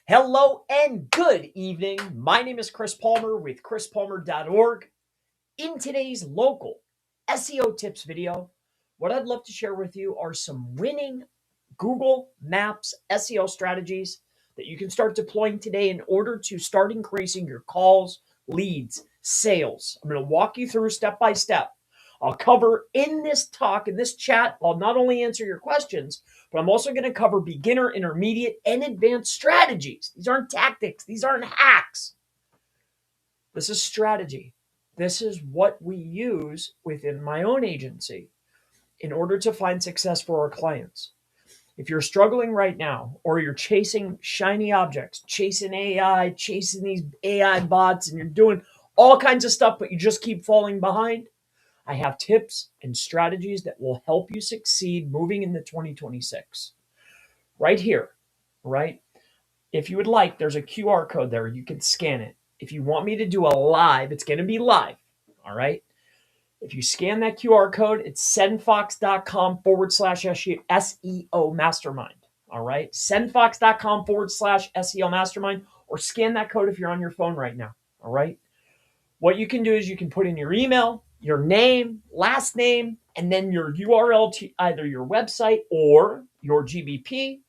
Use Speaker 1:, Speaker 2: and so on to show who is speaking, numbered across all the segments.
Speaker 1: Hello and good evening. My name is Chris Palmer with chrispalmer.org. In today's local SEO tips video, what I'd love to share with you are some winning Google Maps SEO strategies that you can start deploying today in order to start increasing your calls, leads, sales. I'm going to walk you through step by step. I'll cover in this talk, in this chat, I'll not only answer your questions, but I'm also going to cover beginner, intermediate, and advanced strategies. These aren't tactics. These aren't hacks. This is strategy. This is what we use within my own agency in order to find success for our clients. If you're struggling right now, or you're chasing shiny objects, chasing AI, chasing these AI bots, and you're doing all kinds of stuff, but you just keep falling behind, I have tips and strategies that will help you succeed moving into 2026. Right here, right? If you would like, there's a QR code there. You can scan it. If you want me to do a live, it's going to be live. All right. If you scan that QR code, it's sendfox.com/SEO mastermind. All right. Sendfox.com/SEO mastermind, or scan that code if you're on your phone right now. All right. What you can do is you can put in your email, your name, last name, and then your URL to either your website or your GBP.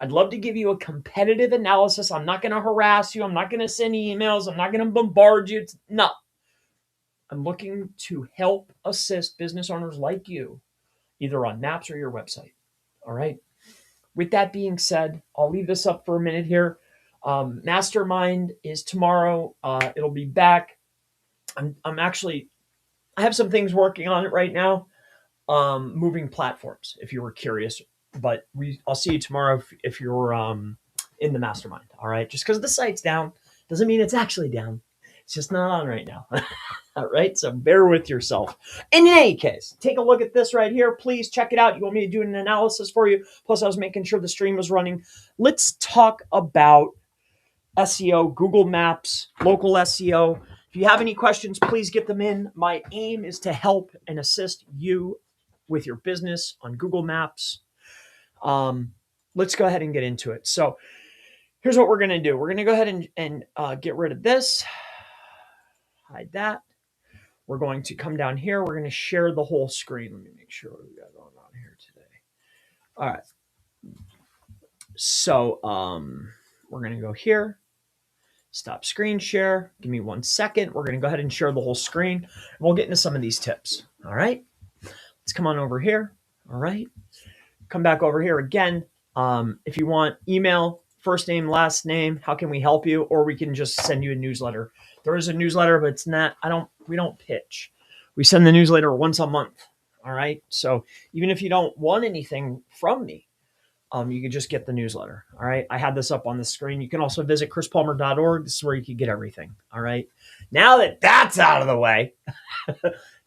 Speaker 1: I'd love to give you a competitive analysis. I'm not going to harass you. I'm not going to send emails. I'm not going to bombard you. No. I'm looking to help assist business owners like you, either on maps or your website. All right. With that being said, I'll leave this up for a minute here. Mastermind is tomorrow. It'll be back. I have some things working on it right now. Moving platforms, if you were curious. But I'll see you tomorrow if you're in the mastermind. All right. Just because the site's down doesn't mean it's actually down. It's just not on right now. All right. So bear with yourself. And in any case, take a look at this right here. Please check it out. You want me to do an analysis for you? Plus, I was making sure the stream was running. Let's talk about SEO, Google Maps, local SEO. If you have any questions, please get them in. My aim is to help and assist you with your business on Google Maps. Let's go ahead and get into it. So here's what we're going to do. We're going to go ahead and get rid of this. Hide that. We're going to come down here. We're going to share the whole screen. Let me make sure what we got going on here today. All right. So we're going to go here. Stop screen share. Give me 1 second. We're going to go ahead and share the whole screen. And we'll get into some of these tips. All right. Let's come on over here. All right. Come back over here again. If you want email, first name, last name, how can we help you? Or we can just send you a newsletter. There is a newsletter, but it's not, we don't pitch. We send the newsletter once a month. All right. So even if you don't want anything from me, you can just get the newsletter. All right. I had this up on the screen. You can also visit chrispalmer.org. This is where you can get everything. All right. Now that that's out of the way,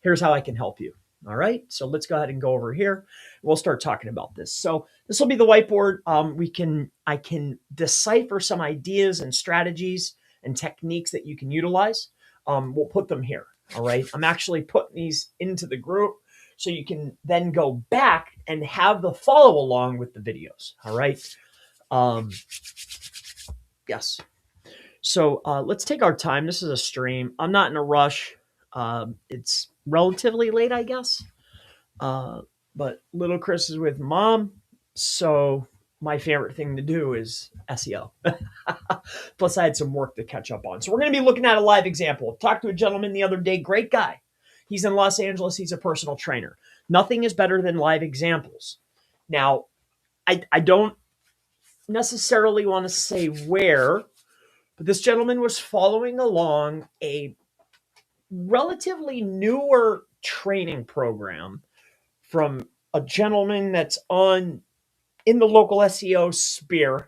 Speaker 1: here's how I can help you. All right. So let's go ahead and go over here. We'll start talking about this. So this will be the whiteboard. I can decipher some ideas and strategies and techniques that you can utilize. We'll put them here. All right. I'm actually putting these into the group so you can then go back and have the follow along with the videos. All right. Yes. So let's take our time. This is a stream. I'm not in a rush. It's relatively late, I guess. But little Chris is with mom. So my favorite thing to do is SEO. Plus I had some work to catch up on. So we're going to be looking at a live example. Talked to a gentleman the other day. Great guy. He's in Los Angeles. He's a personal trainer. Nothing is better than live examples. Now, I don't necessarily want to say where, but this gentleman was following along a relatively newer training program from a gentleman that's in the local SEO sphere.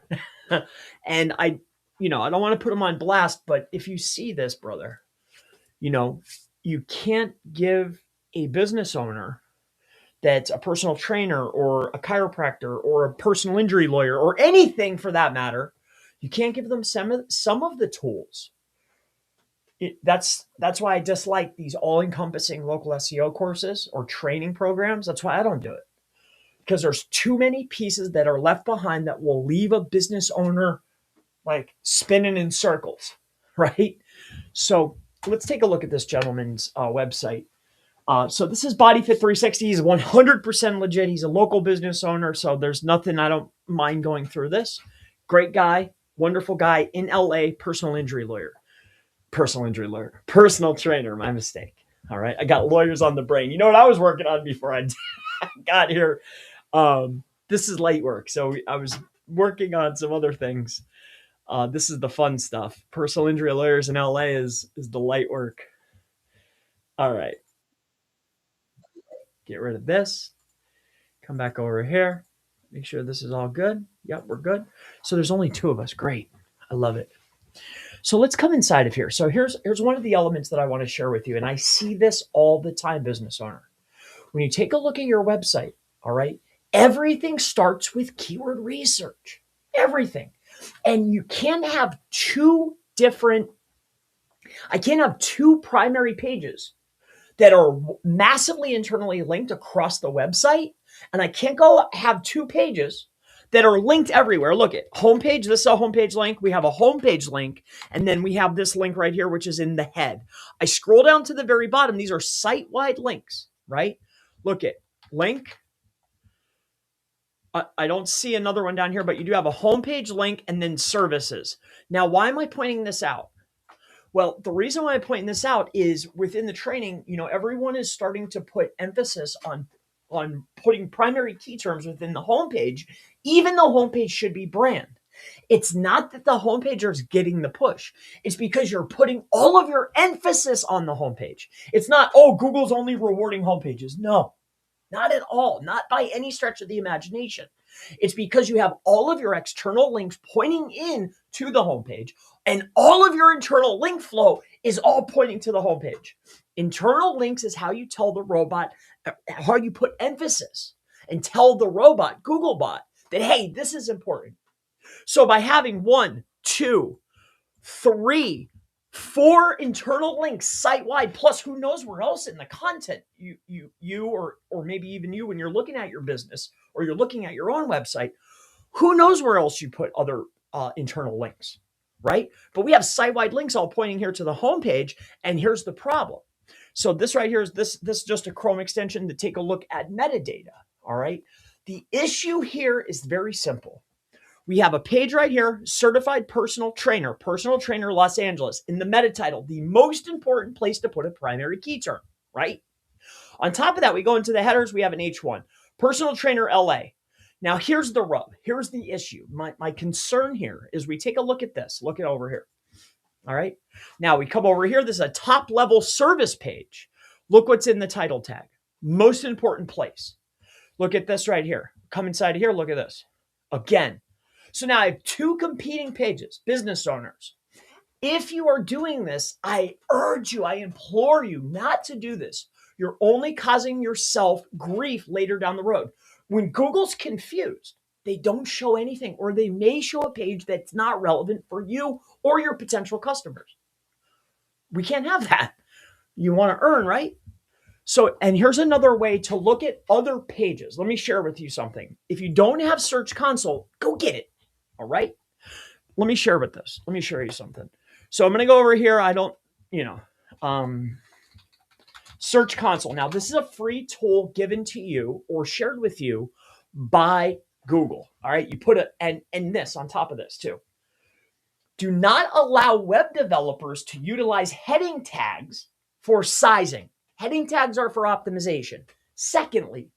Speaker 1: And I don't want to put him on blast, but if you see this, brother, you can't give a business owner that's a personal trainer or a chiropractor or a personal injury lawyer or anything for that matter, you can't give them some of the tools. That's why I dislike these all-encompassing local SEO courses or training programs. That's why I don't do it. Because there's too many pieces that are left behind that will leave a business owner like spinning in circles, right? So let's take a look at this gentleman's website. So this is Body Fit 360. He's 100% legit. He's a local business owner, so there's nothing I don't mind going through this. Great guy, wonderful guy in LA, personal trainer, my mistake. All right, I got lawyers on the brain. You know what I was working on before I got here? This is light work, so I was working on some other things. This is the fun stuff. Personal injury lawyers in LA is the light work. All right, get rid of this. Come back over here. Make sure this is all good. Yep, we're good. So there's only two of us. Great. I love it. So let's come inside of here. So here's one of the elements that I want to share with you. And I see this all the time, business owner. When you take a look at your website, all right, everything starts with keyword research. Everything. And you can't have I can't have two primary pages that are massively internally linked across the website. And I can't go have two pages that are linked everywhere. Look at homepage. This is a homepage link. We have a homepage link. And then we have this link right here, which is in the head. I scroll down to the very bottom. These are site-wide links, right? Look at link. I don't see another one down here, but you do have a homepage link and then services. Now, why am I pointing this out? Well, the reason why I'm pointing this out is within the training, everyone is starting to put emphasis on putting primary key terms within the homepage, even though homepage should be brand. It's not that the homepage is getting the push. It's because you're putting all of your emphasis on the homepage. It's not, oh, Google's only rewarding homepages. No, not at all. Not by any stretch of the imagination. It's because you have all of your external links pointing in to the homepage, and all of your internal link flow is all pointing to the homepage. Internal links is how you tell the robot, how you put emphasis and tell the robot, Googlebot, that, hey, this is important. So by having 1, 2, 3, 4 internal links site-wide, plus who knows where else in the content you or maybe even you, when you're looking at your business or you're looking at your own website, who knows where else you put other internal links, right? But we have site-wide links all pointing here to the homepage, and here's the problem. So this right here is this is just a Chrome extension to take a look at metadata, all right? The issue here is very simple. We have a page right here, certified personal trainer Los Angeles. In the meta title, the most important place to put a primary key term, right? On top of that, we go into the headers. We have an H1, personal trainer LA. Now, here's the rub. Here's the issue. My concern here is we take a look at this. Look at over here. All right. Now we come over here. This is a top level service page. Look what's in the title tag. Most important place. Look at this right here. Come inside of here. Look at this. Again. So now I have two competing pages, business owners. If you are doing this, I urge you, I implore you not to do this. You're only causing yourself grief later down the road. When Google's confused, they don't show anything, or they may show a page that's not relevant for you or your potential customers. We can't have that. You want to earn, right? So, and here's another way to look at other pages. Let me share with you something. If you don't have Search Console, go get it. All right. Let me share you something. So I'm going to go over here. Search Console. Now, this is a free tool given to you or shared with you by Google. All right. You put and this on top of this too. Do not allow web developers to utilize heading tags for sizing. Heading tags are for optimization. Secondly,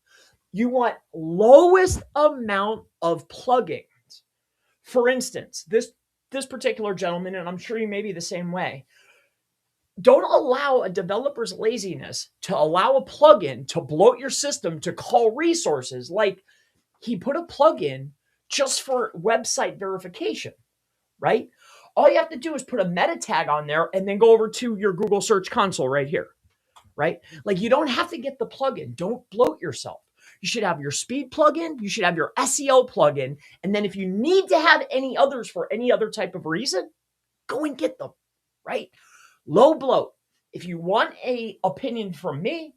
Speaker 1: you want lowest amount of plugins. For instance, this particular gentleman, and I'm sure you may be the same way, don't allow a developer's laziness to allow a plugin to bloat your system to call resources. Like he put a plugin just for website verification, right? All you have to do is put a meta tag on there and then go over to your Google Search Console right here, right? Like you don't have to get the plugin. Don't bloat yourself. You should have your speed plugin. You should have your SEO plugin. And then if you need to have any others for any other type of reason, go and get them, right? Low bloat. If you want a opinion from me,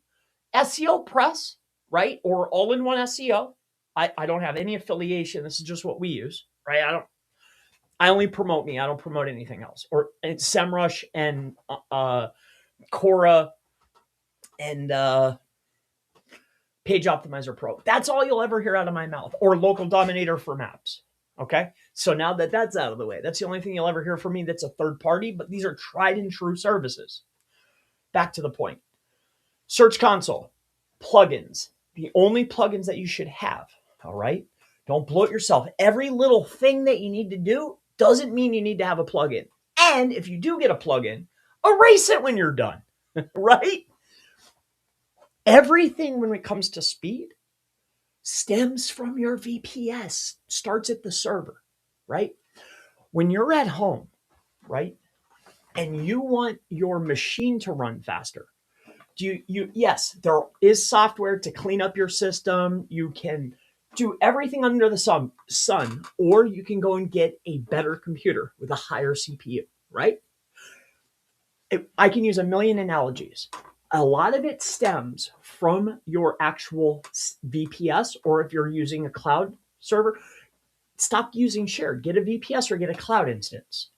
Speaker 1: SEO Press, right? Or all-in-one SEO. I don't have any affiliation. This is just what we use, right? I only promote me. I don't promote anything else. Or it's SEMrush and Quora and Page Optimizer Pro. That's all you'll ever hear out of my mouth. Or Local Dominator for maps. Okay? So now that that's out of the way, that's the only thing you'll ever hear from me that's a third party, but these are tried and true services. Back to the point. Search Console, plugins, the only plugins that you should have. All right? Don't bloat yourself. Every little thing that you need to do doesn't mean you need to have a plugin. And if you do get a plugin, erase it when you're done, right? Everything when it comes to speed stems from your VPS, starts at the server, right? When you're at home, right, and you want your machine to run faster, yes, there is software to clean up your system. You can do everything under the sun, or you can go and get a better computer with a higher CPU, right? I can use a million analogies. A lot of it stems from your actual VPS, or if you're using a cloud server, stop using shared. Get a VPS or get a cloud instance.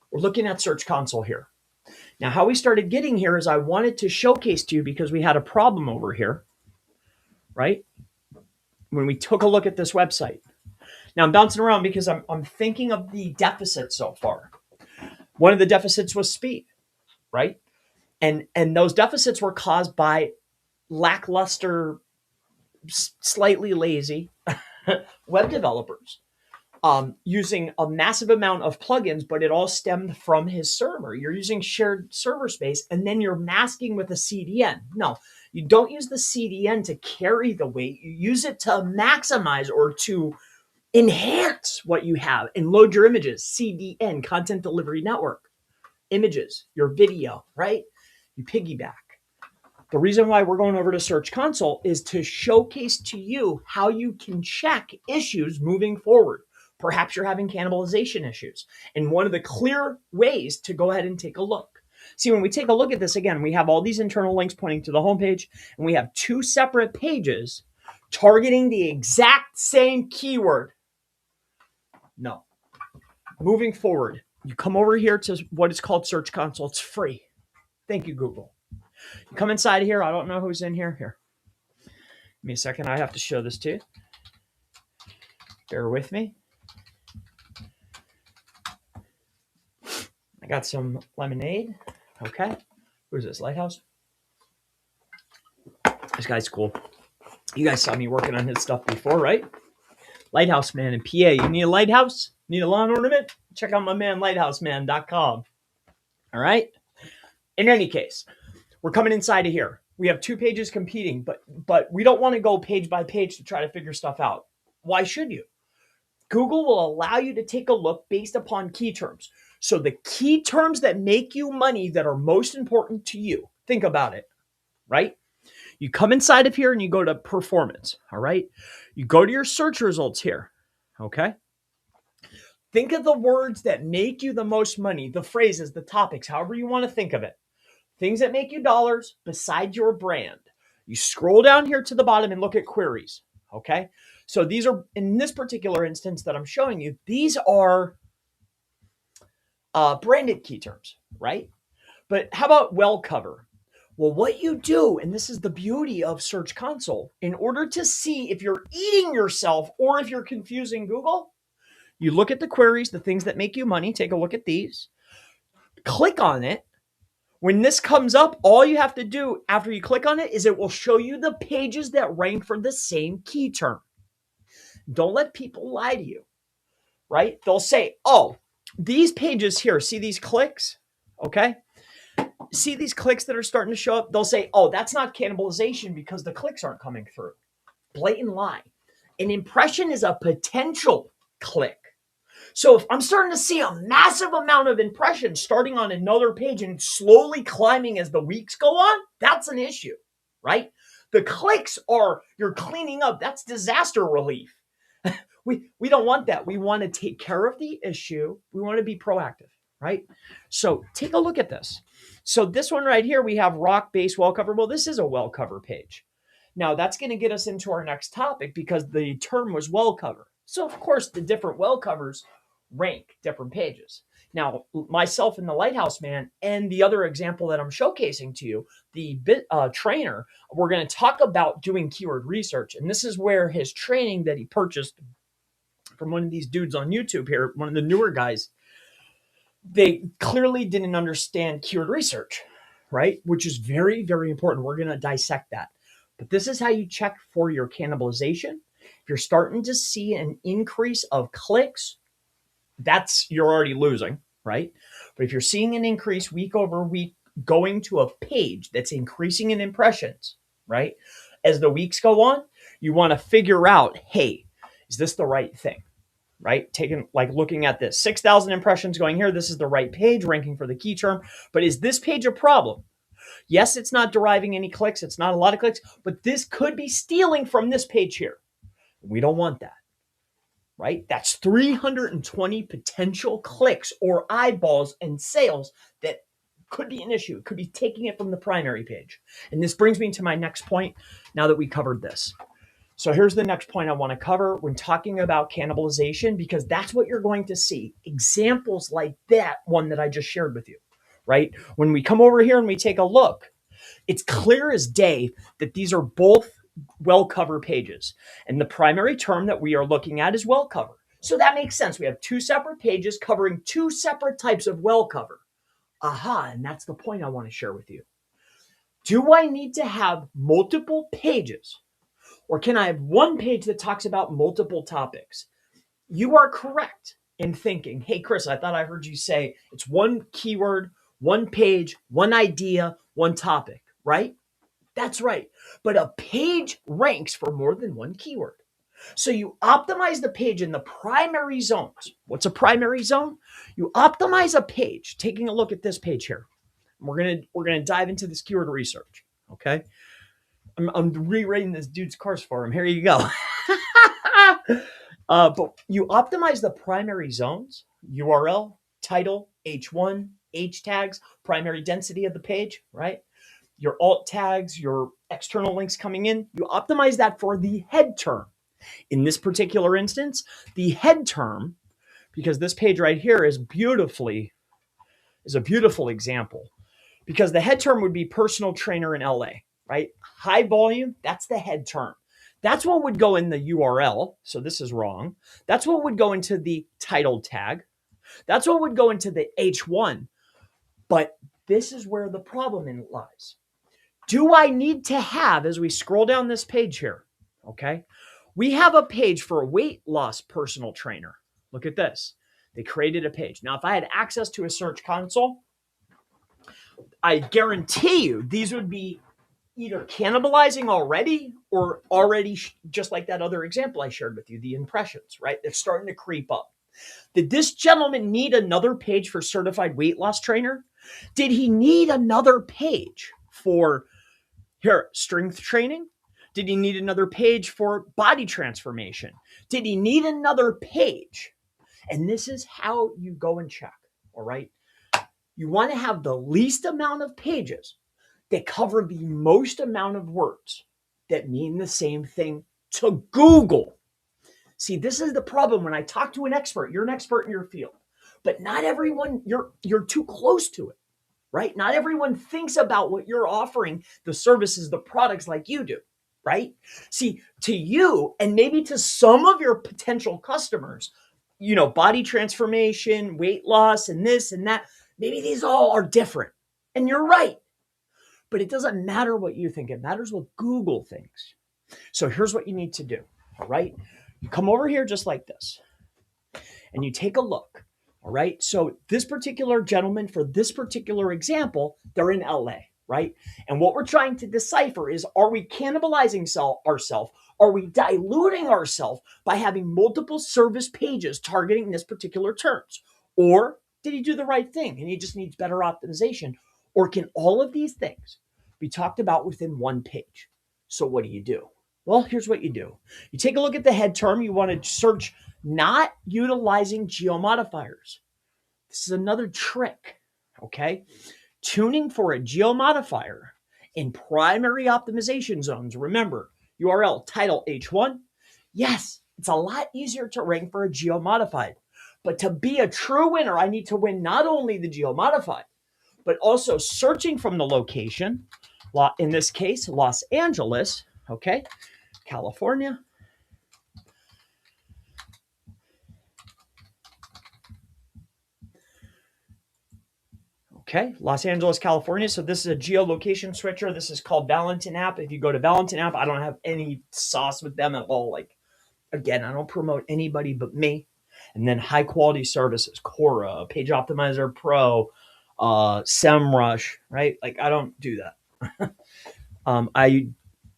Speaker 1: We're looking at Search Console here. Now, how we started getting here is I wanted to showcase to you because we had a problem over here, right? When we took a look at this website. Now, I'm bouncing around because I'm thinking of the deficits so far. One of the deficits was speed, right? And those deficits were caused by lackluster, slightly lazy web developers using a massive amount of plugins, but it all stemmed from his server. You're using shared server space, and then you're masking with a CDN. No, you don't use the CDN to carry the weight. You use it to maximize or to enhance what you have and load your images. CDN, Content Delivery Network. Images, your video, right? You piggyback. The reason why we're going over to Search Console is to showcase to you how you can check issues moving forward. Perhaps you're having cannibalization issues. And one of the clear ways to go ahead and take a look. See, when we take a look at this, again, we have all these internal links pointing to the homepage, and we have two separate pages targeting the exact same keyword. No. Moving forward, you come over here to what is called Search Console. It's free. Thank you, Google. You come inside here. I don't know who's in here. Here. Give me a second. I have to show this to you. Bear with me. I got some lemonade. Okay. Who's this? Lighthouse? This guy's cool. You guys saw me working on his stuff before, right? Lighthouse Man in PA. You need a lighthouse? Need a lawn ornament? Check out my man, lighthouseman.com. All right? In any case, we're coming inside of here. We have two pages competing, but we don't want to go page by page to try to figure stuff out. Why should you? Google will allow you to take a look based upon key terms. So the key terms that make you money that are most important to you, think about it, right? You come inside of here and you go to performance, all right? You go to your search results here, okay? Think of the words that make you the most money, the phrases, the topics, however you want to think of it. Things that make you dollars besides your brand. You scroll down here to the bottom and look at queries, okay? So these are, in this particular instance that I'm showing you, these are branded key terms, right? But how about well cover? Well, what you do, and this is the beauty of Search Console, in order to see if you're eating yourself or if you're confusing Google, you look at the queries, the things that make you money, take a look at these, click on it. When this comes up, all you have to do after you click on it is it will show you the pages that rank for the same key term. Don't let people lie to you, right? They'll say, oh, these pages here, see these clicks? Okay. See these clicks that are starting to show up? They'll say, oh, that's not cannibalization because the clicks aren't coming through. Blatant lie. An impression is a potential click. So if I'm starting to see a massive amount of impressions starting on another page and slowly climbing as the weeks go on, that's an issue, right? The clicks are, you're cleaning up. That's disaster relief. We don't want that. We want to take care of the issue. We want to be proactive, right? So take a look at this. So this one right here, we have rock, base, well cover. Well, this is a well cover page. Now that's going to get us into our next topic because the term was well cover. So of course the different well covers rank different pages. Now, myself and the Lighthouse Man and the other example that I'm showcasing to you, the trainer, we're going to talk about doing keyword research. And this is where his training that he purchased from one of these dudes on YouTube here, one of the newer guys, they clearly didn't understand keyword research, right? Which is very, very important. We're going to dissect that. But this is how you check for your cannibalization. If you're starting to see an increase of clicks, you're already losing, right? But if you're seeing an increase week over week going to a page that's increasing in impressions, right? As the weeks go on, you want to figure out, hey, is this the right thing? Right? Looking at this 6,000 impressions going here. This is the right page ranking for the key term, but is this page a problem? Yes, it's not deriving any clicks. It's not a lot of clicks, but this could be stealing from this page here. We don't want that, right? That's 320 potential clicks or eyeballs and sales that could be an issue. It could be taking it from the primary page. And this brings me to my next point now that we covered this. So here's the next point I want to cover when talking about cannibalization, because that's what you're going to see. Examples like that one that I just shared with you, right? When we come over here and we take a look, it's clear as day that these are both well-covered pages. And the primary term that we are looking at is well-cover. So that makes sense. We have two separate pages covering two separate types of well-cover. Aha, and that's the point I want to share with you. Do I need to have multiple pages? Or can I have one page that talks about multiple topics? You are correct in thinking, hey, Chris, I thought I heard you say it's one keyword, one page, one idea, one topic, right? That's right. But a page ranks for more than one keyword. So you optimize the page in the primary zones. What's a primary zone? You optimize a page, taking a look at this page here. We're gonna dive into this keyword research, okay? I'm rewriting this dude's course for him. Here you go. But you optimize the primary zones, URL, title, H1, H tags, primary density of the page, right? Your alt tags, your external links coming in, you optimize that for the head term. In this particular instance, the head term, because this page right here is a beautiful example, because the head term would be personal trainer in LA. Right? High volume, that's the head term. That's what would go in the URL. So this is wrong. That's what would go into the title tag. That's what would go into the H1. But this is where the problem lies. Do I need to have, as we scroll down this page here, okay, we have a page for a weight loss personal trainer. Look at this. They created a page. Now, if I had access to a search console, I guarantee you these would be either cannibalizing already or already just like that other example I shared with you, the impressions, right? They're starting to creep up. Did this gentleman need another page for certified weight loss trainer? Did he need another page for strength training? Did he need another page for body transformation? Did he need another page? And this is how you go and check, all right? You want to have the least amount of pages that cover the most amount of words that mean the same thing to Google. See, this is the problem when I talk to an expert. You're an expert in your field, but not everyone, you're too close to it, right? Not everyone thinks about what you're offering, the services, the products like you do, right? See, to you and maybe to some of your potential customers, body transformation, weight loss, and this and that, maybe these all are different. And you're right. But it doesn't matter what you think. It matters what Google thinks. So here's what you need to do, all right? You come over here just like this, and you take a look, all right? So this particular gentleman, for this particular example, they're in LA, right? And what we're trying to decipher is, are we cannibalizing ourselves? Are we diluting ourselves by having multiple service pages targeting this particular terms? Or did he do the right thing and he just needs better optimization? Or can all of these things be talked about within one page? So what do? Well, here's what you do. You take a look at the head term. You want to search not utilizing geomodifiers. This is another trick, okay? Tuning for a geomodifier in primary optimization zones. Remember, URL, title, H1. Yes, it's a lot easier to rank for a geomodified. But to be a true winner, I need to win not only the geo-modified, but also searching from the location, in this case, Los Angeles, okay, California. Okay, Los Angeles, California. So this is a geolocation switcher. This is called Valentin app. If you go to Valentin app, I don't have any sauce with them at all. Like, again, I don't promote anybody but me. And then high quality services, Cora, Page Optimizer Pro, SEMrush, right? Like, I don't do that.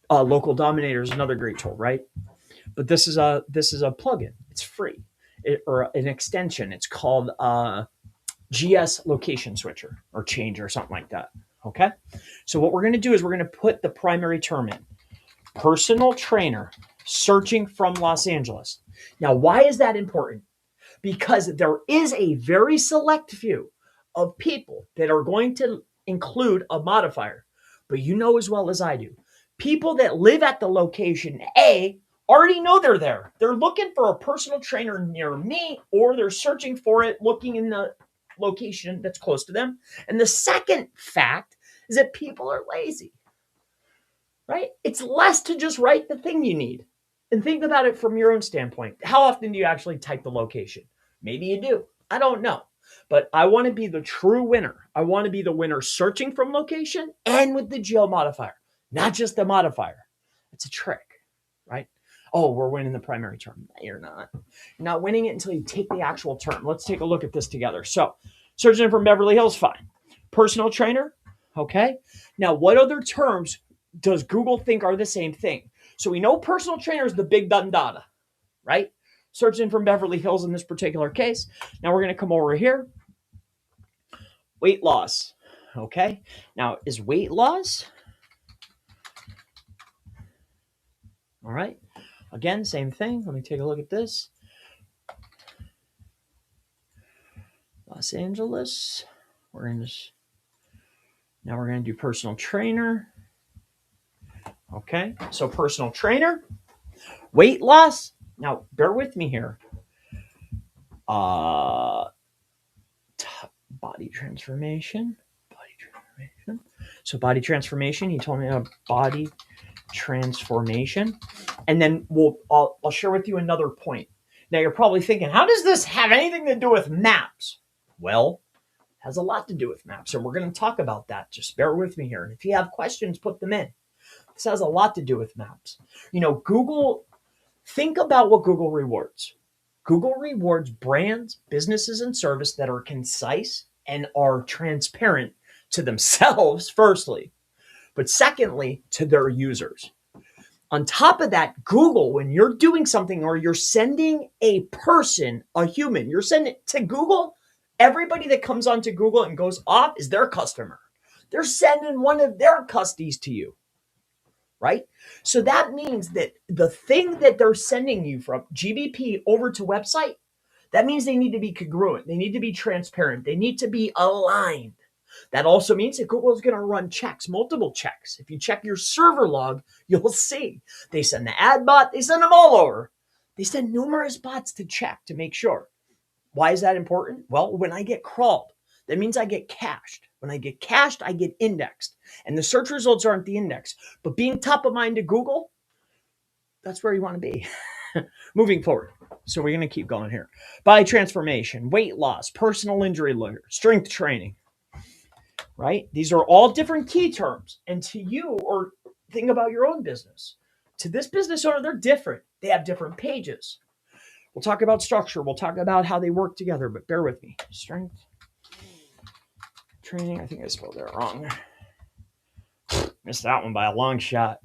Speaker 1: Local Dominator is another great tool, right? But this is a plugin. It's free, or an extension. It's called GS Location Switcher or Change or something like that. Okay. So what we're going to do is we're going to put the primary term in: personal trainer searching from Los Angeles. Now, why is that important? Because there is a very select few of people that are going to include a modifier. But you know as well as I do, people that live at the location A already know they're there. They're looking for a personal trainer near me, or they're searching for it, looking in the location that's close to them. And the second fact is that people are lazy, right? It's less to just write the thing you need. And think about it from your own standpoint. How often do you actually type the location? Maybe you do. I don't know. But I want to be the true winner. I want to be the winner searching from location and with the geo modifier, not just the modifier. It's a trick, right? Oh, we're winning the primary term. No, you're not. You're not winning it until you take the actual term. Let's take a look at this together. So, searching from Beverly Hills, fine. Personal trainer, okay. Now, what other terms does Google think are the same thing? So we know personal trainer is the big data, right? Searching from Beverly Hills in this particular case. Now we're going to come over here. Weight loss, okay. Now, is weight loss? All right. Again, same thing. Let me take a look at this. Los Angeles. Now we're going to do personal trainer. Okay. So personal trainer, weight loss. Now, bear with me here. Body transformation. So body transformation. He told me about body transformation. And then I'll share with you another point. Now you're probably thinking, how does this have anything to do with maps? Well, it has a lot to do with maps, and we're going to talk about that. Just bear with me here. And if you have questions, put them in. This has a lot to do with maps. You know, Google, think about what Google rewards. Google rewards brands, businesses, and service that are concise and are transparent to themselves, firstly, but secondly, to their users. On top of that, Google, when you're doing something or you're sending a person, a human, you're sending it to Google, everybody that comes onto Google and goes off is their customer. They're sending one of their custies to you, right? So that means that the thing that they're sending you from GBP over to website, that means they need to be congruent. They need to be transparent. They need to be aligned. That also means that Google is going to run checks, multiple checks. If you check your server log, you'll see they send the ad bot, they send them all over. They send numerous bots to check to make sure. Why is that important? Well, when I get crawled, that means I get cached. When I get cached, I get indexed. And the search results aren't the index. But being top of mind to Google, that's where you want to be. Moving forward. So we're going to keep going here. Body transformation, weight loss, personal injury lawyer, strength training. Right? These are all different key terms. And to you, or think about your own business. To this business owner, they're different. They have different pages. We'll talk about structure. We'll talk about how they work together, but bear with me. Strength training. I think I spelled that wrong. Missed that one by a long shot.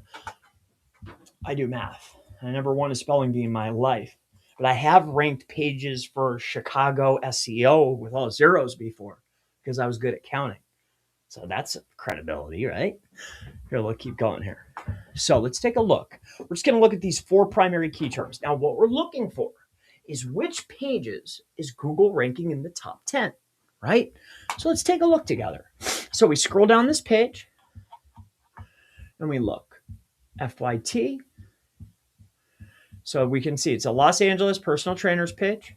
Speaker 1: I do math. I never won a spelling bee in my life, but I have ranked pages for Chicago SEO with all zeros before because I was good at counting. So that's credibility, right? Here, let's keep going here. So let's take a look. We're just going to look at these 4 primary key terms. Now, what we're looking for is which pages is Google ranking in the top 10, right? So let's take a look together. So we scroll down this page and we look. FYT. So we can see it's a Los Angeles personal trainers page.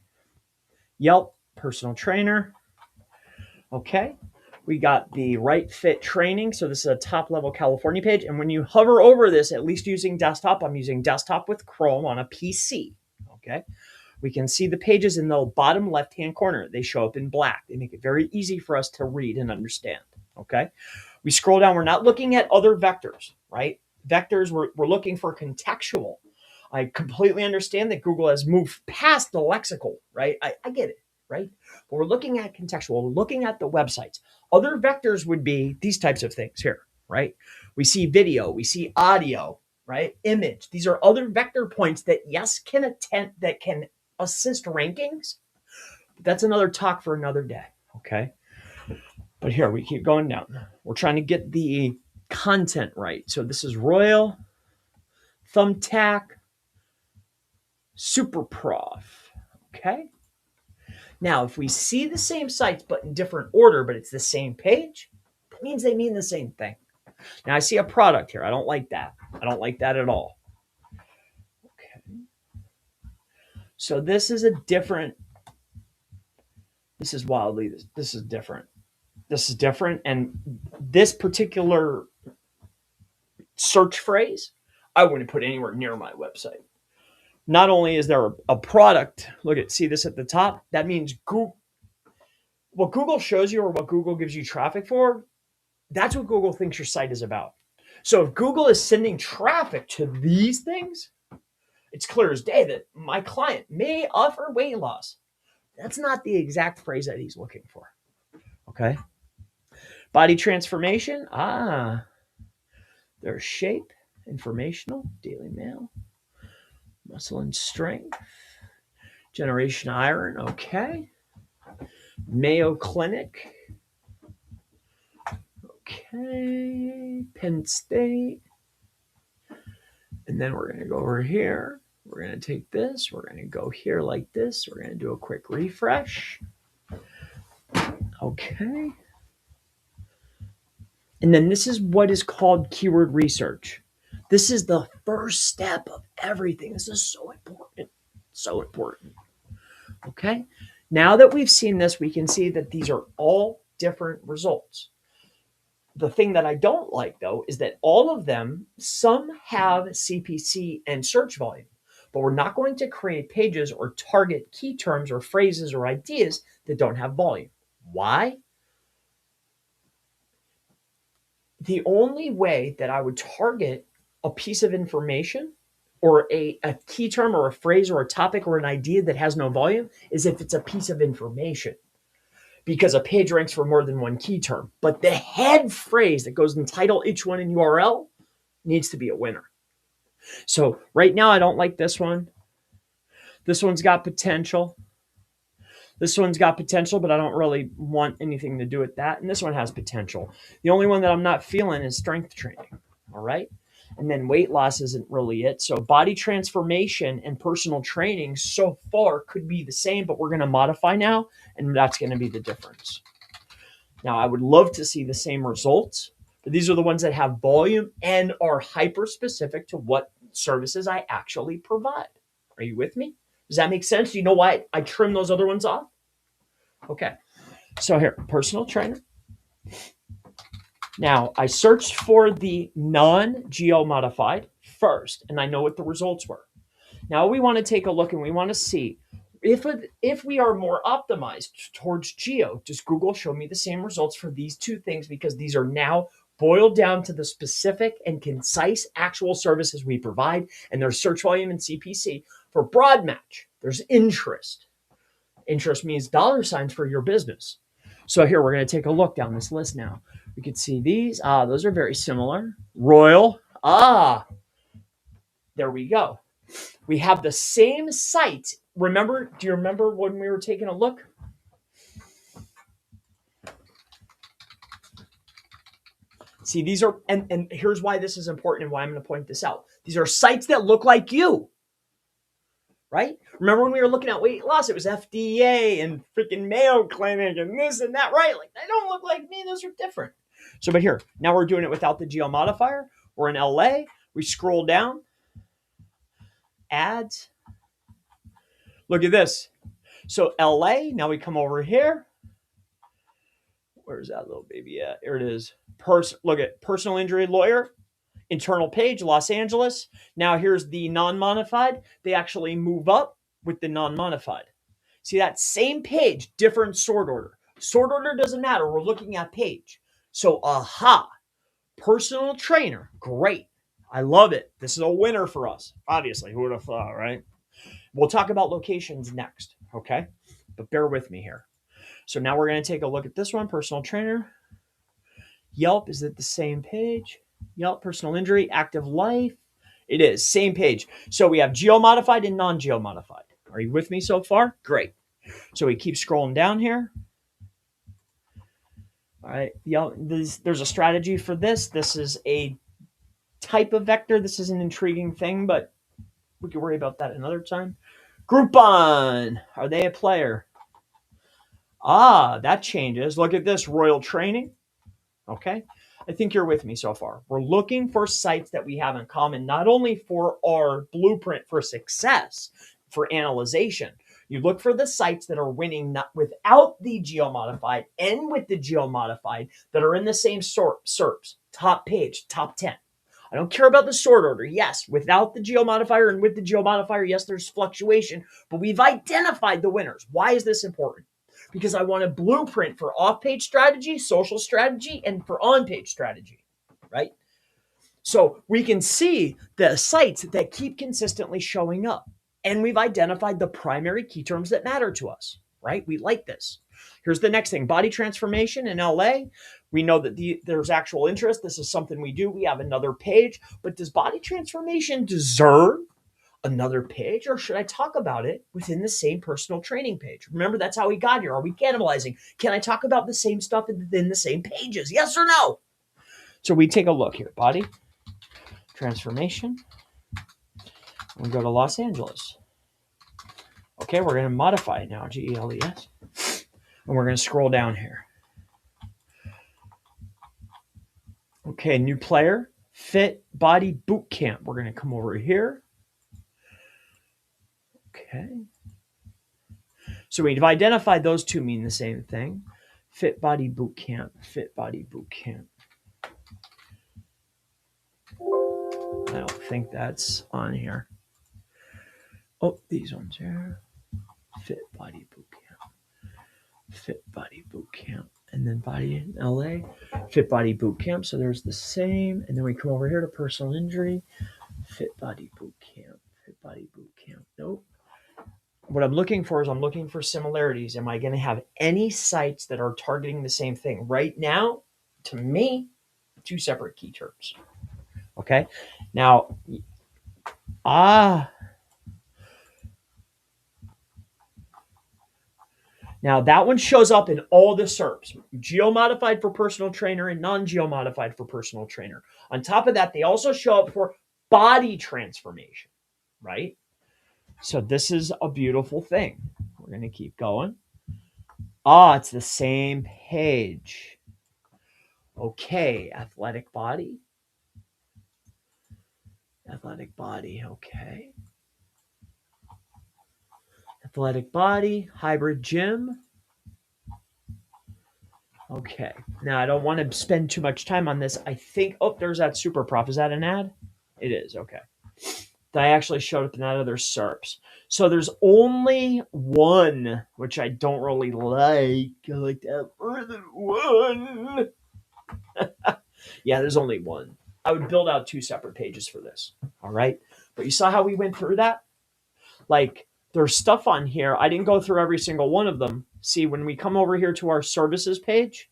Speaker 1: Yelp, personal trainer. Okay. We got the Right Fit training. So this is a top level California page. And when you hover over this, at least using desktop, I'm using desktop with Chrome on a PC. Okay. We can see the pages in the bottom left-hand corner. They show up in black. They make it very easy for us to read and understand. Okay. We scroll down. We're not looking at other vectors, right? Vectors, we're looking for contextual. I completely understand that Google has moved past the lexical, right? I get it, right? But we're looking at contextual. We're looking at the websites. Other vectors would be these types of things here, right? We see video, we see audio, right? Image. These are other vector points that, yes, can assist rankings. But that's another talk for another day, okay? But here, we keep going down. We're trying to get the content right. So this is Royal, Thumbtack, Superprof, okay? Now, if we see the same sites but in different order, but it's the same page, that means they mean the same thing. Now, I see a product here. I don't like that. I don't like that at all. Okay. So this is a different, this is wildly, this is different. This is different. And this particular search phrase, I wouldn't put anywhere near my website. Not only is there a product, see this at the top? That means Google, what Google shows you or what Google gives you traffic for, that's what Google thinks your site is about. So if Google is sending traffic to these things, it's clear as day that my client may offer weight loss. That's not the exact phrase that he's looking for. Okay. Body transformation. There's shape, informational, Daily Mail, muscle and strength, Generation Iron. Okay. Mayo Clinic. Okay. Penn State. And then we're going to go over here. We're going to take this. We're going to go here like this. We're going to do a quick refresh. Okay. And then this is what is called keyword research. This is the first step of everything. This is so important. So important. Okay. Now that we've seen this, we can see that these are all different results. The thing that I don't like, though, is that all of them, some have CPC and search volume, but we're not going to create pages or target key terms or phrases or ideas that don't have volume. Why? The only way that I would target a piece of information or a key term or a phrase or a topic or an idea that has no volume is if it's a piece of information, because a page ranks for more than one key term. But the head phrase that goes in title, H1, and URL needs to be a winner. So right now, I don't like this one. This one's got potential. This one's got potential, but I don't really want anything to do with that. And this one has potential. The only one that I'm not feeling is strength training. All right. And then weight loss isn't really it. So body transformation and personal training so far could be the same, but we're going to modify now. And that's going to be the difference. Now, I would love to see the same results, but these are the ones that have volume and are hyper specific to what services I actually provide. Are you with me? Does that make sense? Do you know why I trim those other ones off? Okay. So here, personal trainer. Now, I searched for the non-geo modified first, and I know what the results were. Now we want to take a look and we want to see if we are more optimized towards geo, does Google show me the same results for these two things? Because these are now boiled down to the specific and concise actual services we provide, and there's search volume and CPC. For broad match, there's interest. Interest means dollar signs for your business. So here, we're going to take a look down this list now. We could see these. Those are very similar. Royal. There we go. We have the same site. Do you remember when we were taking a look? See, these are, and here's why this is important and why I'm going to point this out. These are sites that look like you, right? Remember when we were looking at weight loss, it was FDA and freaking Mayo Clinic and this and that, right? Like, they don't look like me. Those are different. So, but here, now we're doing it without the geo modifier. We're in LA. We scroll down. Ads. Look at this. So LA, now we come over here. Where's that little baby at? Here it is. Look at personal injury lawyer, internal page, Los Angeles. Now here's the non-modified. They actually move up with the non-modified. See that same page, different sort order. Sort order doesn't matter. We're looking at page. So, aha, personal trainer. Great. I love it. This is a winner for us. Obviously, who would have thought, right? We'll talk about locations next, okay? But bear with me here. So now we're going to take a look at this one, personal trainer. Yelp, is it the same page? Yelp, personal injury, active life. It is, same page. So we have geo-modified and non-geo-modified. Are you with me so far? Great. So we keep scrolling down here. All right, there's a strategy for this. This is a type of vector. This is an intriguing thing, but we can worry about that another time. Groupon, are they a player? Ah, that changes. Look at this, Royal Training. Okay, I think you're with me so far. We're looking for sites that we have in common, not only for our blueprint for success, for analyzation. You look for the sites that are winning not without the geo-modified and with the geo-modified that are in the same SERPs, top page, top 10. I don't care about the sort order. Yes, without the geo-modifier and with the geo-modifier, yes, there's fluctuation, but we've identified the winners. Why is this important? Because I want a blueprint for off-page strategy, social strategy, and for on-page strategy, right? So we can see the sites that keep consistently showing up. And we've identified the primary key terms that matter to us, right? We like this. Here's the next thing, body transformation in LA. We know that there's actual interest. This is something we do. We have another page, but does body transformation deserve another page, or should I talk about it within the same personal training page? Remember, that's how we got here. Are we cannibalizing? Can I talk about the same stuff within the same pages? Yes or no? So we take a look here. Body transformation. We go to Los Angeles. Okay, we're going to modify it now, GELES. And we're going to scroll down here. Okay, new player, Fit Body Boot Camp. We're going to come over here. Okay. So we've identified those two mean the same thing. Fit Body Boot Camp, Fit Body Boot Camp. I don't think that's on here. Oh, these ones here. Fit Body Boot Camp. Fit Body Boot Camp. And then Body in LA. Fit Body Boot Camp. So there's the same. And then we come over here to personal injury. Fit Body Boot Camp. Fit Body Boot Camp. Nope. What I'm looking for is I'm looking for similarities. Am I going to have any sites that are targeting the same thing? Right now, to me, two separate key terms. Okay. Now, now that one shows up in all the SERPs, geo-modified for personal trainer and non-geo-modified for personal trainer. On top of that, they also show up for body transformation, right? So this is a beautiful thing. We're going to keep going. It's the same page. Okay, athletic body. Athletic body, okay. Athletic body, hybrid gym. Okay, now I don't want to spend too much time on this. I think, there's that super prof. Is that an ad? It is, okay. That actually showed up in that other SERPs. So there's only one, which I don't really like. I like to have more than one. Yeah, there's only one. I would build out two separate pages for this. All right. But you saw how we went through that? Like, there's stuff on here. I didn't go through every single one of them. See, when we come over here to our services page,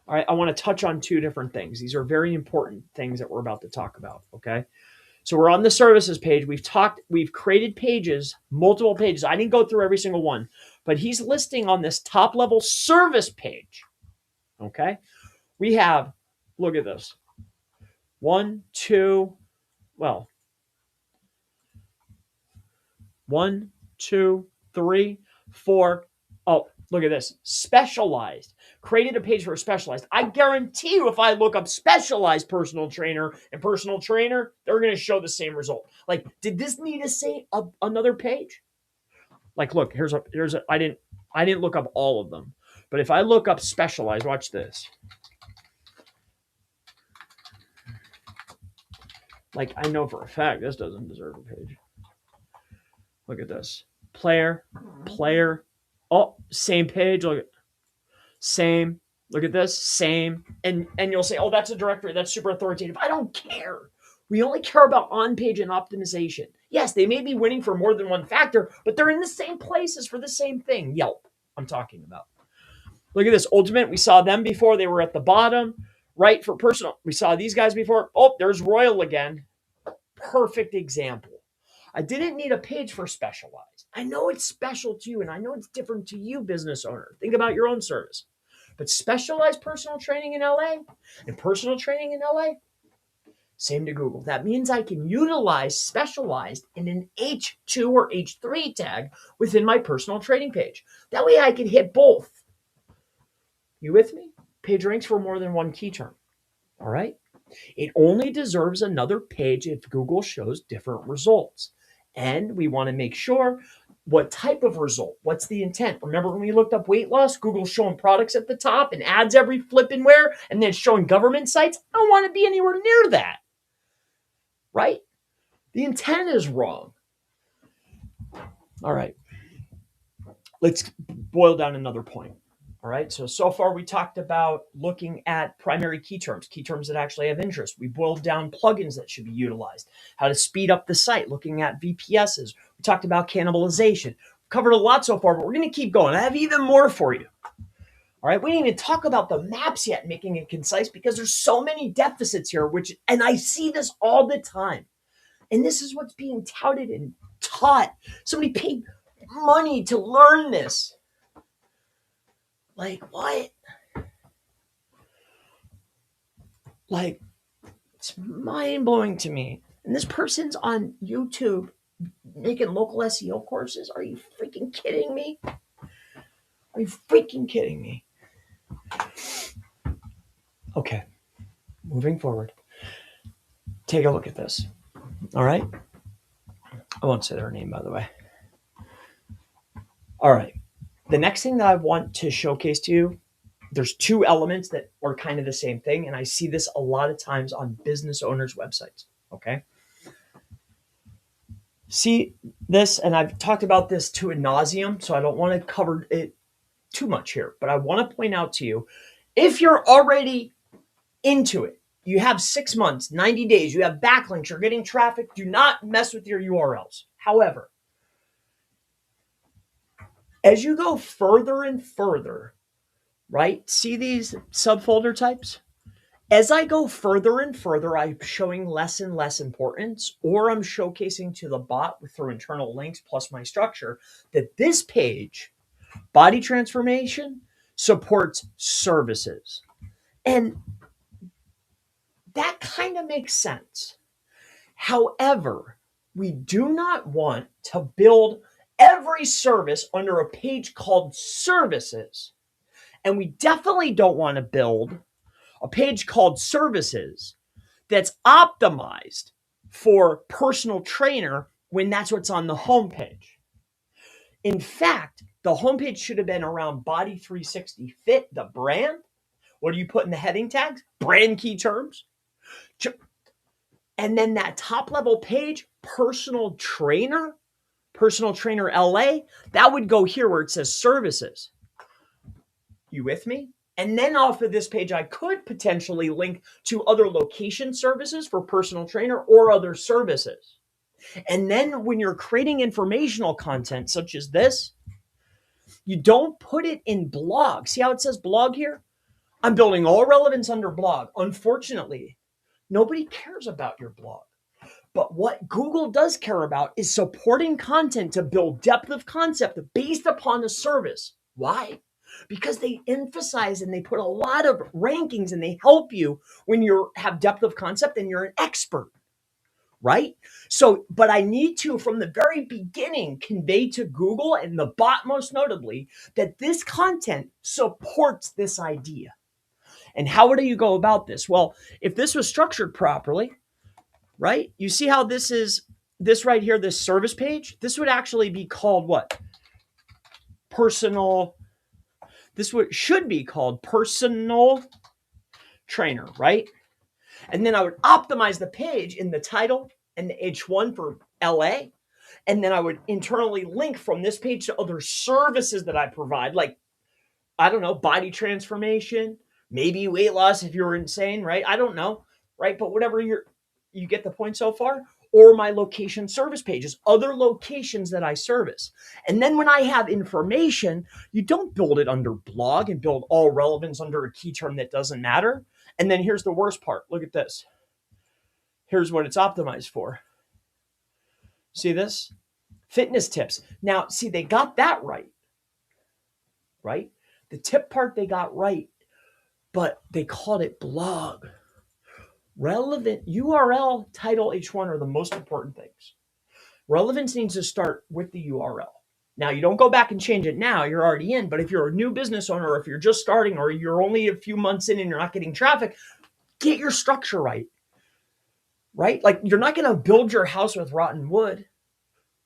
Speaker 1: all right, I want to touch on two different things. These are very important things that we're about to talk about. Okay. So we're on the services page. We've created pages, multiple pages. I didn't go through every single one, but he's listing on this top level service page. Okay. We have, look at this. 1, 2, 3, 4. Oh, look at this. Specialized. Created a page for specialized. I guarantee you if I look up specialized personal trainer and personal trainer, they're going to show the same result. Like, did this need to say another page? Like, look, I didn't look up all of them, but if I look up specialized, watch this. Like, I know for a fact this doesn't deserve a page. Look at this. Player. Oh, same page. Look at same. Look at this. Same. And you'll say, oh, that's a directory. That's super authoritative. I don't care. We only care about on-page and optimization. Yes, they may be winning for more than one factor, but they're in the same places for the same thing. Yelp, I'm talking about. Look at this. Ultimate, we saw them before. They were at the bottom. Right, for personal, we saw these guys before. Oh, there's Royal again. Perfect example. I didn't need a page for specialized. I know it's special to you, and I know it's different to you, business owner. Think about your own service. But specialized personal training in LA and personal training in LA, same to Google. That means I can utilize specialized in an H2 or H3 tag within my personal training page. That way I can hit both. You with me? Page ranks for more than one key term. All right? It only deserves another page if Google shows different results. And we want to make sure what type of result, what's the intent. Remember when we looked up weight loss, Google's showing products at the top and ads every flipping where, and then showing government sites. I don't want to be anywhere near that, right? The intent is wrong. All right, let's boil down another point. All right, so far we talked about looking at primary key terms that actually have interest. We boiled down plugins that should be utilized, how to speed up the site, looking at VPSs. We talked about cannibalization. We covered a lot so far, but we're going to keep going. I have even more for you. All right, we didn't even talk about the maps yet, making it concise, because there's so many deficits here, and I see this all the time. And this is what's being touted and taught. Somebody paid money to learn this. Like, what? Like, it's mind-blowing to me. And this person's on YouTube making local SEO courses. Are you freaking kidding me? Are you freaking kidding me? Okay, moving forward. Take a look at this. All right? I won't say their name, by the way. All right. The next thing that I want to showcase to you, there's two elements that are kind of the same thing, and I see this a lot of times on business owners' websites, okay? See this, and I've talked about this to ad nauseum, so I don't want to cover it too much here, but I want to point out to you, if you're already into it, you have 6 months, 90 days, you have backlinks, you're getting traffic, do not mess with your URLs. However, as you go further and further, right? See these subfolder types? As I go further and further, I'm showing less and less importance, or I'm showcasing to the bot through internal links plus my structure that this page, body transformation, supports services. And that kind of makes sense. However, we do not want to build every service under a page called services. And we definitely don't want to build a page called services that's optimized for personal trainer when that's what's on the homepage. In fact, the homepage should have been around Body 360 Fit, the brand. What do you put in the heading tags? Brand key terms. And then that top level page, personal trainer LA, that would go here where it says services. You with me? And then off of this page, I could potentially link to other location services for personal trainer or other services. And then when you're creating informational content such as this, you don't put it in blog. See how it says blog here? I'm building all relevance under blog. Unfortunately, nobody cares about your blog. But what Google does care about is supporting content to build depth of concept based upon a service. Why? Because they emphasize and they put a lot of rankings and they help you when you have depth of concept and you're an expert, right? So, but I need to, from the very beginning, convey to Google and the bot most notably, that this content supports this idea. And how do you go about this? Well, if this was structured properly, right? You see how this right here, this service page, this would actually be called what? personal, this should be called personal trainer, right? And then I would optimize the page in the title and the H1 for LA. And then I would internally link from this page to other services that I provide, like, I don't know, body transformation, maybe weight loss if you're insane, right? I don't know, right? But whatever you get the point so far, or my location service pages, other locations that I service. And then when I have information, you don't build it under blog and build all relevance under a key term that doesn't matter. And then here's the worst part. Look at this. Here's what it's optimized for. See this? Fitness tips. Now, see, they got that right? The tip part they got right, but they called it blog. Relevant URL, title, H1 are the most important things. Relevance needs to start with the URL. Now, you don't go back and change it now. You're already in. But if you're a new business owner, or if you're just starting, or you're only a few months in and you're not getting traffic, get your structure right? Like, you're not going to build your house with rotten wood,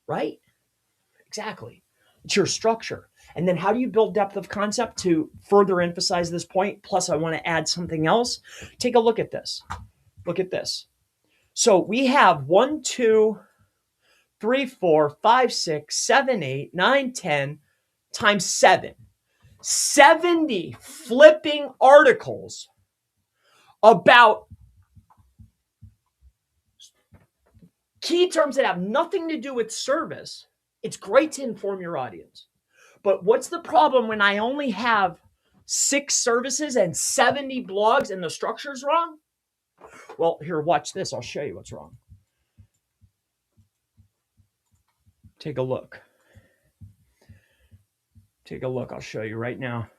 Speaker 1: right? Exactly. It's your structure. And then how do you build depth of concept to further emphasize this point? Plus, I want to add something else. Take a look at this. Look at this. So we have 1, 2, 3, 4, 5, 6, 7, 8, 9, 10 times 7. 70 flipping articles about key terms that have nothing to do with service. It's great to inform your audience. But what's the problem when I only have 6 services and 70 blogs and the structure's wrong? Well, here, watch this. I'll show you what's wrong. Take a look. Take a look. I'll show you right now.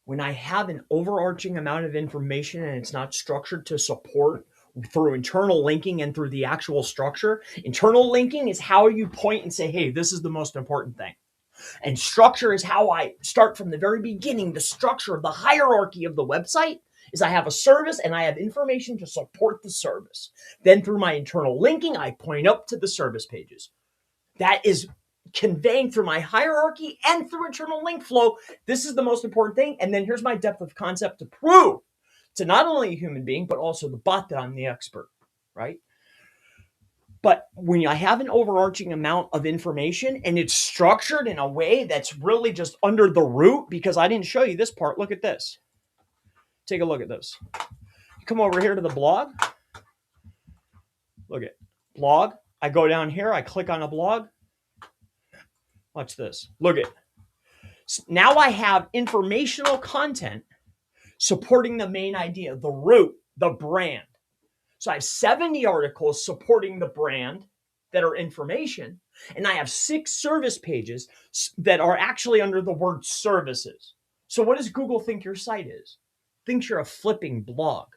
Speaker 1: When I have an overarching amount of information and it's not structured to support through internal linking and through the actual structure, internal linking is how you point and say, hey, this is the most important thing. And structure is how I start from the very beginning. The structure of the hierarchy of the website is I have a service and I have information to support the service. Then through my internal linking, I point up to the service pages. That is conveying through my hierarchy and through internal link flow. This is the most important thing. And then here's my depth of concept to prove to not only a human being, but also the bot that I'm the expert, right? But when I have an overarching amount of information and it's structured in a way that's really just under the root, because I didn't show you this part. Look at this. Take a look at this. You come over here to the blog. Look at blog. I go down here. I click on a blog. Watch this. Look at. Now I have informational content supporting the main idea, the root, the brand. So I have 70 articles supporting the brand that are information, and I have 6 service pages that are actually under the word services. So what does Google think your site is? Thinks you're a flipping blog.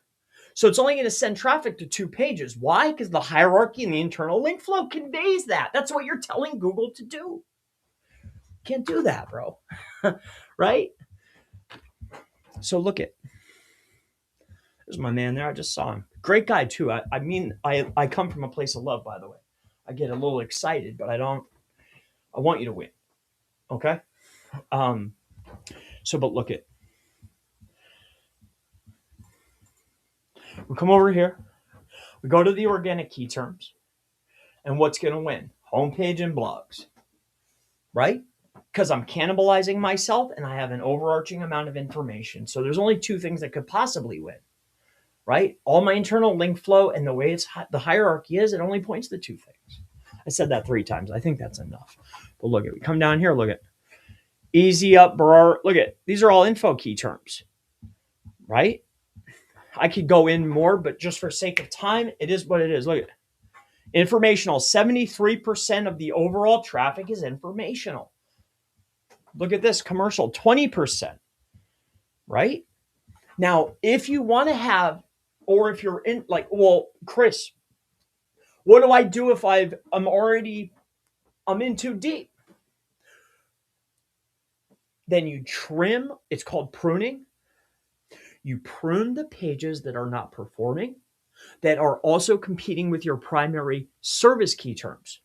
Speaker 1: So it's only going to send traffic to 2 pages. Why? Because the hierarchy and the internal link flow conveys that. That's what you're telling Google to do. Can't do that, bro. Right? So look at. There's my man there. I just saw him. Great guy too. I come from a place of love, by the way. I get a little excited, but I want you to win. Okay? But look at. We come over here. We go to the organic key terms. And what's going to win? Homepage and blogs. Right? Because I'm cannibalizing myself and I have an overarching amount of information. So there's only 2 things that could possibly win. Right? All my internal link flow and the way the hierarchy is, it only points to 2 things. I said that 3 times. I think that's enough. But look at, we come down here, look at easy up, look at, these are all info key terms, right? I could go in more, but just for sake of time, it is what it is. Look at informational. 73% of the overall traffic is informational. Look at this commercial, 20%, right? Now, if you want to have, or if you're in like, well, Chris, what do I do if I'm in too deep? Then you trim, it's called pruning. You prune the pages that are not performing. that are also competing with your primary service key terms.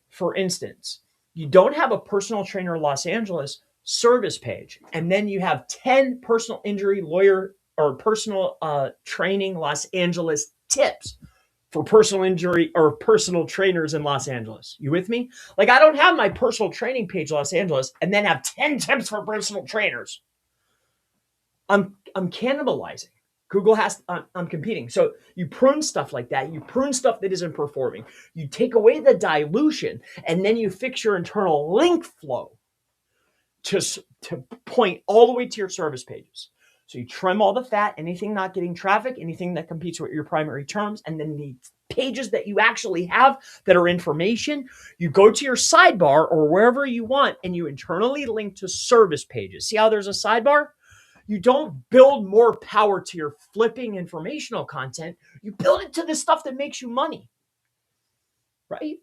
Speaker 1: For instance, you don't have a personal trainer Los Angeles service page, and then you have 10 personal injury lawyer or personal training Los Angeles tips for personal injury or personal trainers in Los Angeles. You with me? Like, I don't have my personal training page Los Angeles and then have 10 tips for personal trainers. I'm cannibalizing. Google has, I'm competing. So you prune stuff like that. You prune stuff that isn't performing. You take away the dilution, and then you fix your internal link flow to point all the way to your service pages. So you trim all the fat, anything not getting traffic, anything that competes with your primary terms, and then the pages that you actually have that are information, you go to your sidebar or wherever you want, and you internally link to service pages. See how there's a sidebar? You don't build more power to your flipping informational content. You build it to the stuff that makes you money, right?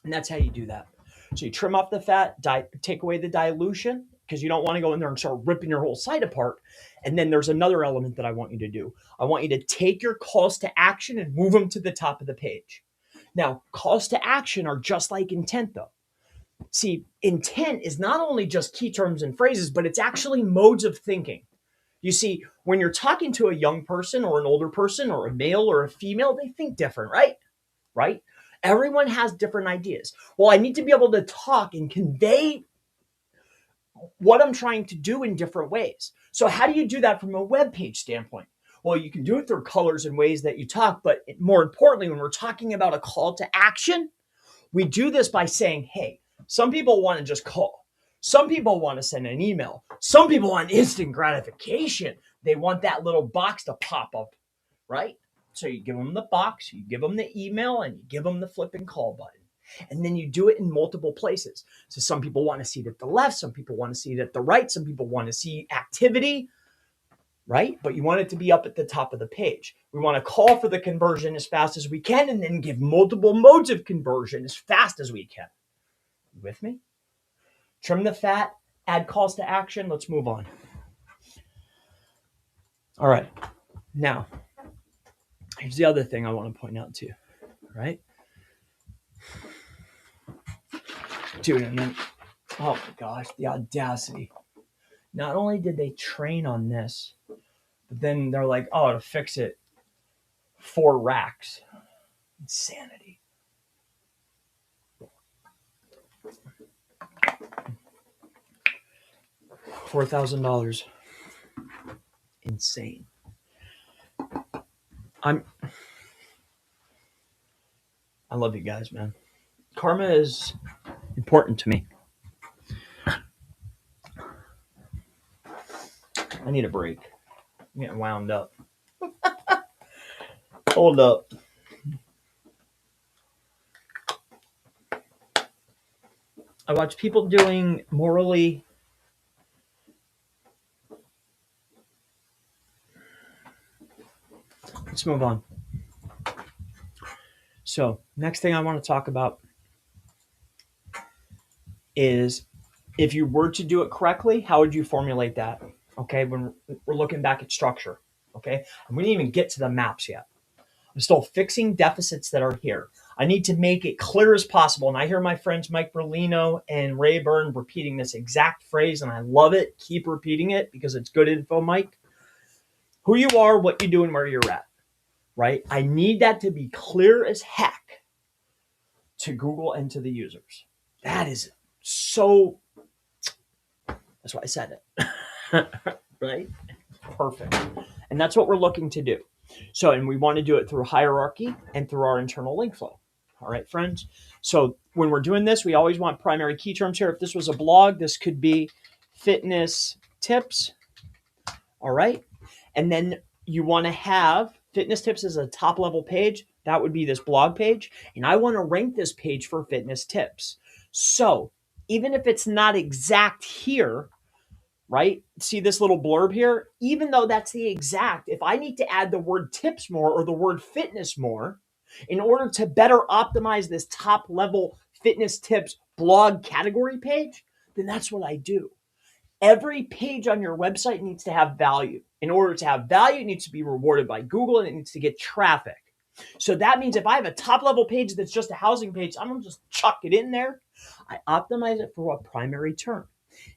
Speaker 1: And that's how you do that. So you trim off the fat, take away the dilution, because you don't want to go in there and start ripping your whole site apart. And then there's another element that I want you to do. I want you to take your calls to action and move them to the top of the page. Now, calls to action are just like intent, though. See, intent is not only just key terms and phrases, but it's actually modes of thinking. You see, when you're talking to a young person or an older person or a male or a female, they think different, right? Right? Everyone has different ideas. Well, I need to be able to talk and convey what I'm trying to do in different ways. So how do you do that from a web page standpoint? Well, you can do it through colors and ways that you talk, but more importantly, when we're talking about a call to action, we do this by saying, hey, some people want to just call. Some people want to send an email. Some people want instant gratification. They want that little box to pop up, right? So you give them the box, you give them the email, and you give them the flipping call button. And then you do it in multiple places. So some people want to see it at the left. Some people want to see it at the right. Some people want to see activity, right? But you want it to be up at the top of the page. We want to call for the conversion as fast as we can and then give multiple modes of conversion as fast as we can. You with me? Trim the fat, add calls to action. Let's move on. All right. Now, here's the other thing I want to point out to you, right? Dude, and then, oh my gosh, the audacity. Not only did they train on this, but then they're like, oh, to fix it, 4 racks. Insanity. $4,000. Insane. I love you guys, man. Karma is important to me. I need a break. I'm getting wound up. Hold up. I watch people doing morally. Let's move on. So, next thing I want to talk about is if you were to do it correctly, how would you formulate that? Okay, when we're looking back at structure. Okay, and we didn't even get to the maps yet. I'm still fixing deficits that are here. I need to make it clear as possible. And I hear my friends Mike Berlino and Ray Byrne repeating this exact phrase, and I love it. Keep repeating it because it's good info, Mike. Who you are, what you do, and where you're at, right? I need that to be clear as heck to Google and to the users. That is so, that's why I said it, right? Perfect. And that's what we're looking to do. So, and we want to do it through hierarchy and through our internal link flow. All right, friends. So when we're doing this, we always want primary key terms here. If this was a blog, this could be fitness tips. All right. And then you want to have fitness tips as a top level page. That would be this blog page. And I want to rank this page for fitness tips. So even if it's not exact here, right? See this little blurb here? Even though that's the exact, if I need to add the word tips more or the word fitness more in order to better optimize this top level fitness tips blog category page, then that's what I do. Every page on your website needs to have value. In order to have value, it needs to be rewarded by Google and it needs to get traffic. So that means if I have a top level page that's just a housing page, I'm going to just chuck it in there. I optimize it for a primary term.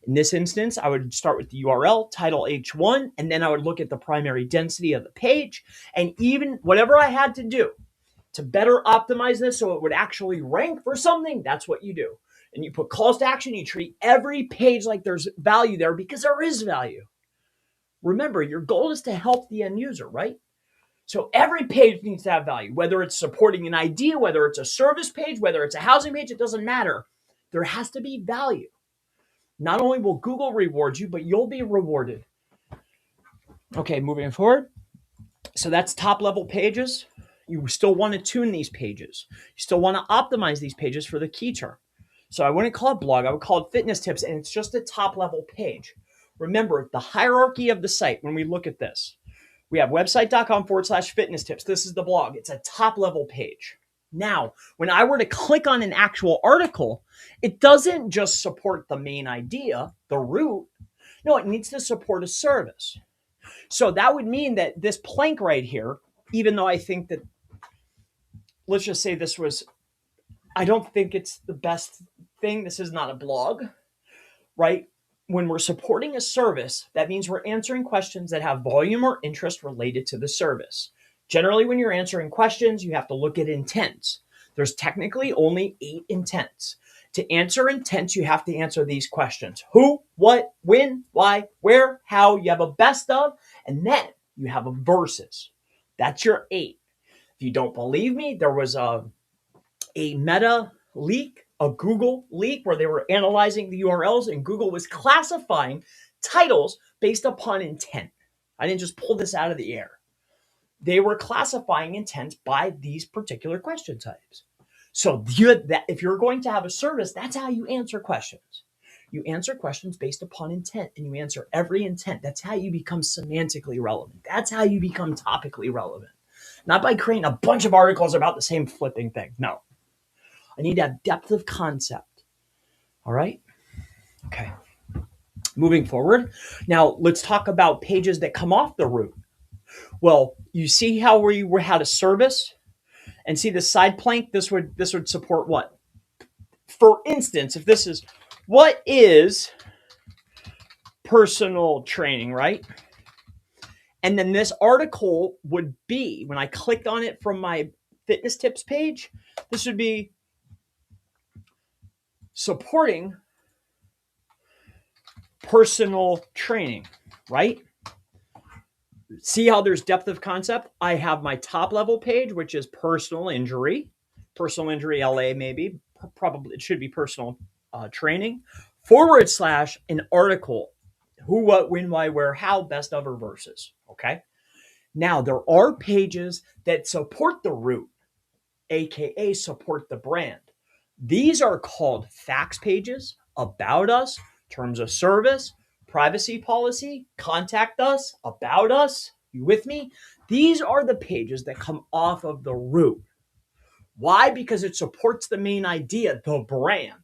Speaker 1: In this instance, I would start with the URL, title H1, and then I would look at the primary density of the page. And even whatever I had to do to better optimize this so it would actually rank for something, that's what you do. And you put calls to action, you treat every page like there's value there because there is value. Remember, your goal is to help the end user, right? So every page needs to have value, whether it's supporting an idea, whether it's a service page, whether it's a housing page, it doesn't matter. There has to be value. Not only will Google reward you, but you'll be rewarded. Okay, moving forward. So that's top level pages. You still want to tune these pages. You still want to optimize these pages for the key term. So I wouldn't call it blog, I would call it fitness tips, and it's just a top level page. Remember the hierarchy of the site when we look at this. We have website.com/fitness tips. This is the blog. It's a top level page. Now, when I were to click on an actual article, it doesn't just support the main idea, the root. No, it needs to support a service. So that would mean that this plank right here, even though I think that, let's just say this was, I don't think it's the best thing. This is not a blog, right? When we're supporting a service, that means we're answering questions that have volume or interest related to the service. Generally, when you're answering questions, you have to look at intents. There's technically only 8 intents. To answer intents, you have to answer these questions. Who, what, when, why, where, how. You have a best of, and then you have a versus. That's your 8. If you don't believe me, there was a Meta leak, a Google leak, where they were analyzing the URLs and Google was classifying titles based upon intent. I didn't just pull this out of the air. They were classifying intent by these particular question types. So if you're going to have a service, that's how you answer questions. You answer questions based upon intent, and you answer every intent. That's how you become semantically relevant. That's how you become topically relevant. Not by creating a bunch of articles about the same flipping thing. No. I need to have depth of concept. All right? Okay. Moving forward. Now, let's talk about pages that come off the root. Well, you see how we had a service? And see the side plank? This would support what? For instance, if this is, what is personal training, right? And then this article would be, when I clicked on it from my fitness tips page, this would be supporting personal training, right? See how there's depth of concept? I have my top level page, which is personal injury LA, maybe. Probably it should be personal training / an article. Who, what, when, why, where, how, best of, or versus. Okay. Now, there are pages that support the root, aka support the brand. These are called facts pages, about us, terms of service, privacy policy, contact us, about us. You with me? These are the pages that come off of the root. Why? Because it supports the main idea, the brand,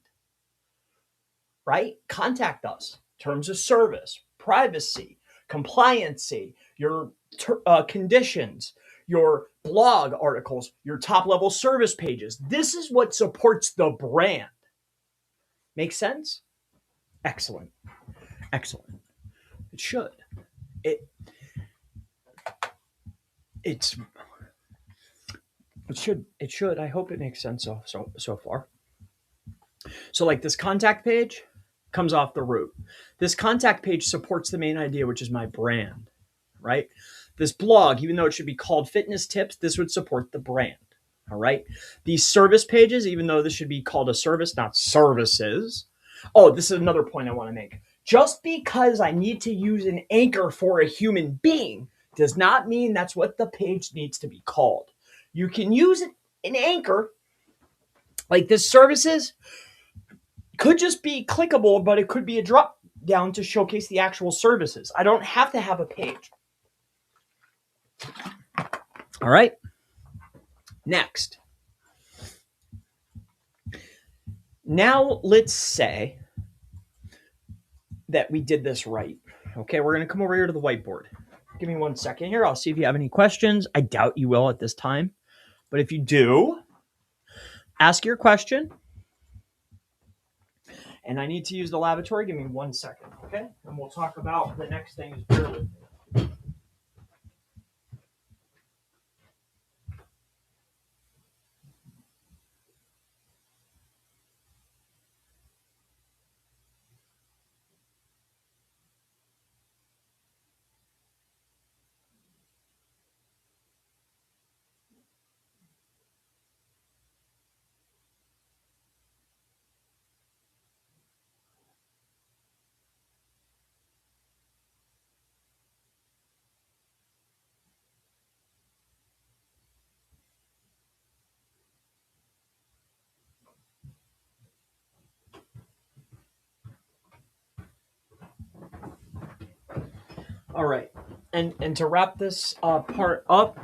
Speaker 1: right? Contact us, terms of service, privacy, compliancy, your conditions, your blog articles, your top level service pages. This is what supports the brand. Make sense? Excellent. Excellent. It should. It should. I hope it makes sense so far. So like this contact page comes off the root. This contact page supports the main idea, which is my brand, right? This blog, even though it should be called fitness tips, this would support the brand. All right. These service pages, even though this should be called a service, not services. Oh, this is another point I want to make. Just because I need to use an anchor for a human being does not mean that's what the page needs to be called. You can use an anchor like this services could just be clickable, but it could be a drop down to showcase the actual services. I don't have to have a page. All right. Next. Now let's say that we did this right. Okay, we're going to come over here to the whiteboard. Give me 1 second here. I'll see if you have any questions. I doubt you will at this time. But if you do, ask your question. And I need to use the lavatory. Give me 1 second, okay? And we'll talk about the next thing is bear with me. All right. And to wrap this part up,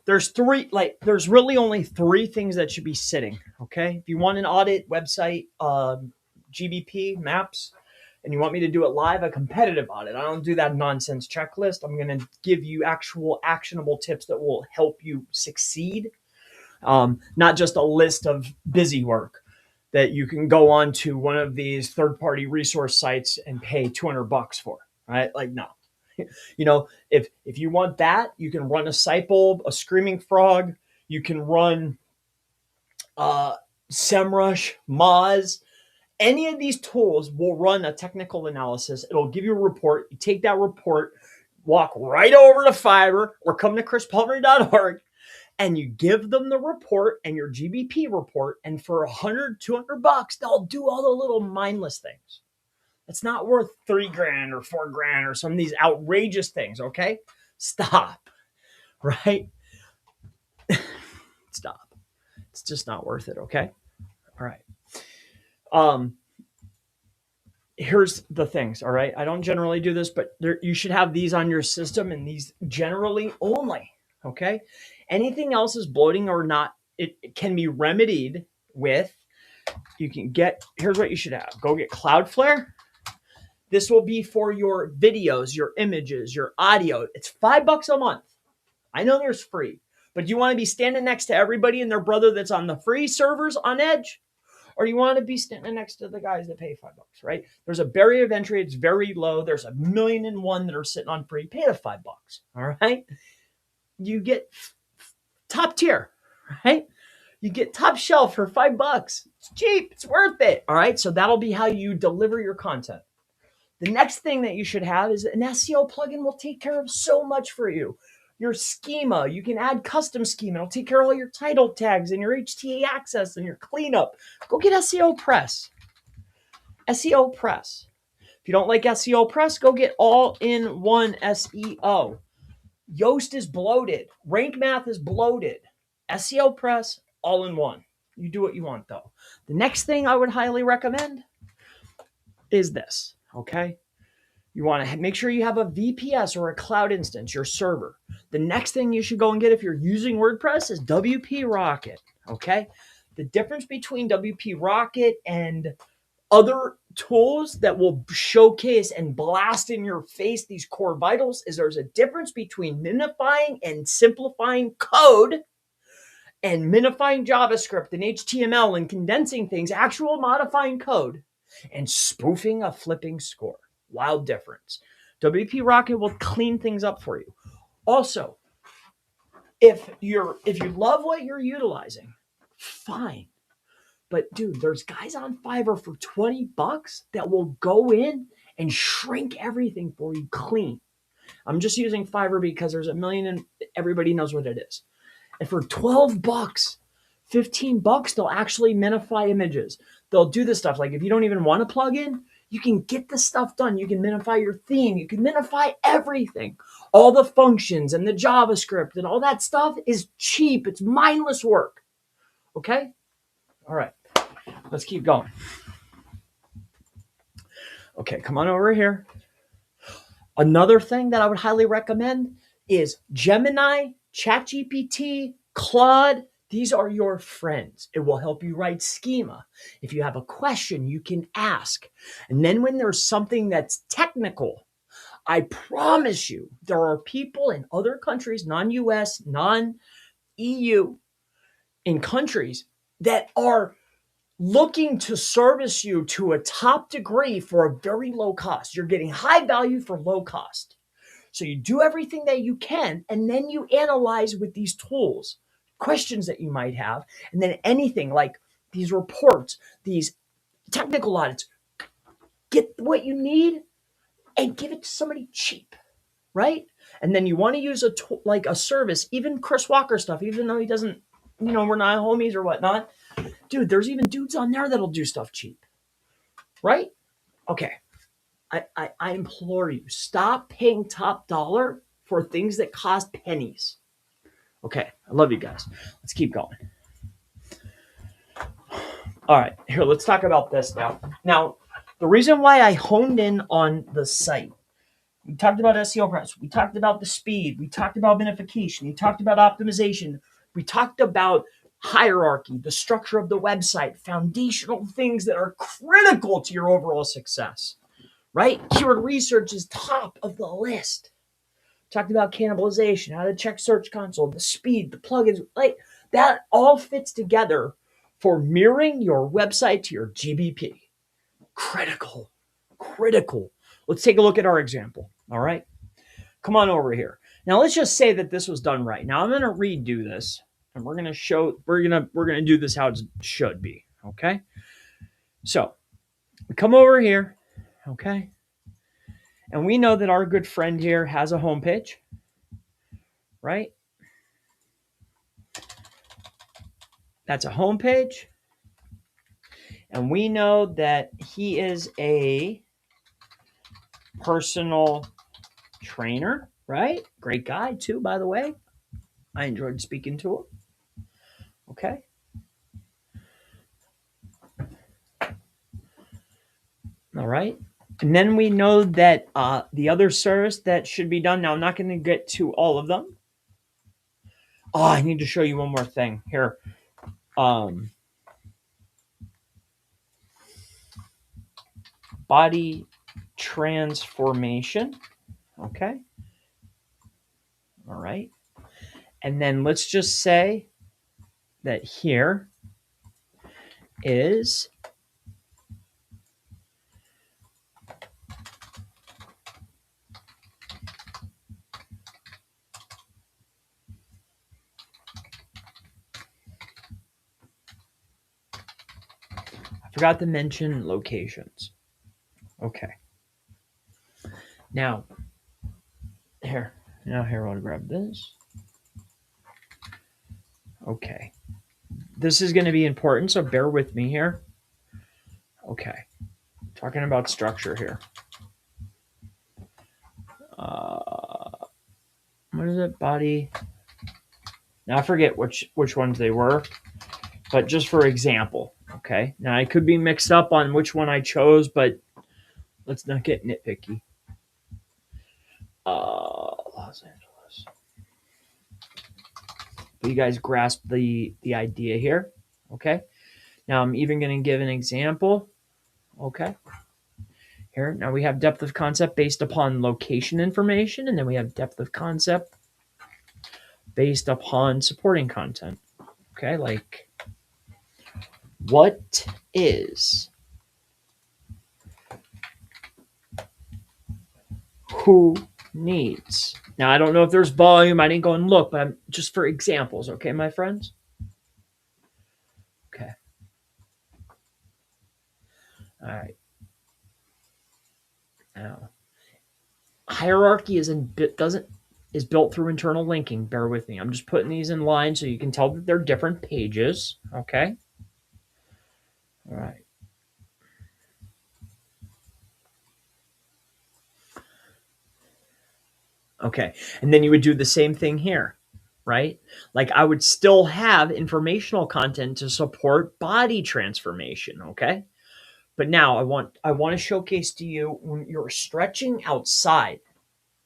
Speaker 1: there's really only 3 things that should be sitting, okay? If you want an audit website, GBP, maps, and you want me to do it live, a competitive audit. I don't do that nonsense checklist. I'm going to give you actual actionable tips that will help you succeed, not just a list of busy work that you can go on to one of these third-party resource sites and pay $200 for, right? Like, no. If you want that, you can run a Sipulb, a Screaming Frog. You can run SEMrush, Moz. Any of these tools will run a technical analysis. It'll give you a report. You take that report, walk right over to Fiverr or come to chrispalmer.org, and you give them the report and your GBP report. And for $100, $200, they'll do all the little mindless things. It's not worth $3,000 or $4,000 or some of these outrageous things. Okay, stop. Right? Stop. It's just not worth it. Okay. All right. Here's the things. All right. I don't generally do this, but you should have these on your system, and these generally only. Okay. Anything else is bloating or not, it can be remedied with. Here's what you should have. Go get Cloudflare. This will be for your videos, your images, your audio. It's $5 a month. I know there's free, but you want to be standing next to everybody and their brother that's on the free servers on Edge? Or you want to be standing next to the guys that pay $5, right? There's a barrier of entry. It's very low. There's 1,000,001 that are sitting on free. Pay the $5. All right. You get top tier, right? You get top shelf for $5. It's cheap. It's worth it. All right. So that'll be how you deliver your content. The next thing that you should have is an SEO plugin will take care of so much for you. Your schema, you can add custom schema. It'll take care of all your title tags and your HTA access and your cleanup. Go get SEO Press. SEO Press. If you don't like SEO Press, go get all-in-one SEO. Yoast is bloated. Rank Math is bloated. SEO Press, all-in-one. You do what you want, though. The next thing I would highly recommend is this. Okay, you want to make sure you have a VPS or a cloud instance, your server. The next thing you should go and get if you're using WordPress is WP Rocket. Okay, the difference between WP Rocket and other tools that will showcase and blast in your face these core vitals is there's a difference between minifying and simplifying code and minifying JavaScript and HTML and condensing things, actual modifying code, and spoofing a flipping score. Wild difference. WP Rocket will clean things up for you. Also, if you love what you're utilizing, fine. But dude, there's guys on Fiverr for $20 that will go in and shrink everything for you clean. I'm just using Fiverr because there's 1 million and everybody knows what it is. And for $12, $15, they'll actually minify images. They'll do this stuff. Like if you don't even want to plug in, you can get this stuff done. You can minify your theme. You can minify everything. All the functions and the JavaScript and all that stuff is cheap. It's mindless work. Okay? All right. Let's keep going. Okay, come on over here. Another thing that I would highly recommend is Gemini, ChatGPT, Claude. These are your friends. It will help you write schema. If you have a question, you can ask. And then when there's something that's technical, I promise you, there are people in other countries, non-US, EU, in countries that are looking to service you to a top degree for a very low cost. You're getting high value for low cost. So you do everything that you can, and then you analyze with these tools questions that you might have, and then anything like these reports, these technical audits, get what you need and give it to somebody cheap, right? And then you want to use like a service, even Chris Walker stuff, even though he doesn't, we're not homies or whatnot. Dude, there's even dudes on there that'll do stuff cheap, right? Okay. I implore you, stop paying top dollar for things that cost pennies. Okay, I love you guys. Let's keep going. All right, here, let's talk about this now. Now, the reason why I honed in on the site, we talked about SEO press, we talked about the speed, we talked about benefication, we talked about optimization, we talked about hierarchy, the structure of the website, foundational things that are critical to your overall success, right? Keyword research is top of the list. Talked about cannibalization, how to check Search Console, the speed, the plugins, like that all fits together for mirroring your website to your GBP. Critical. Let's take a look at our example. All right. Come on over here. Now let's just say that this was done right. Now I'm going to redo this, and we're going to do this how it should be. Okay. So we come over here. Okay. And we know that our good friend here has a homepage, right? That's a homepage. And we know that he is a personal trainer, right? Great guy too, by the way. I enjoyed speaking to him. Okay. All right. And then we know that the other service that should be done. Now, I'm not going to get to all of them. Oh, I need to show you one more thing here. Body transformation. Okay. All right. And then let's just say that here is I forgot to mention locations. Okay. Now here I want to grab this. Okay. This is going to be important, so bear with me here. Okay. Talking about structure here. What is it? Body. Now I forget which ones they were, but just for example, okay? Now I could be mixed up on which one I chose, but let's not get nitpicky. Los Angeles. But you guys grasp the idea here, okay? Now I'm even going to give an example, okay? Here, now we have depth of concept based upon location information, and then we have depth of concept based upon supporting content. Okay, like what is who needs? Now, I don't know if there's volume. I didn't go and look, but I'm just for examples, okay, my friends? Okay. All right. Now, hierarchy is built through internal linking. Bear with me. I'm just putting these in line so you can tell that they're different pages. Okay. All right. Okay. And then you would do the same thing here, right? Like I would still have informational content to support body transformation. Okay. But now I want to showcase to you when you're stretching outside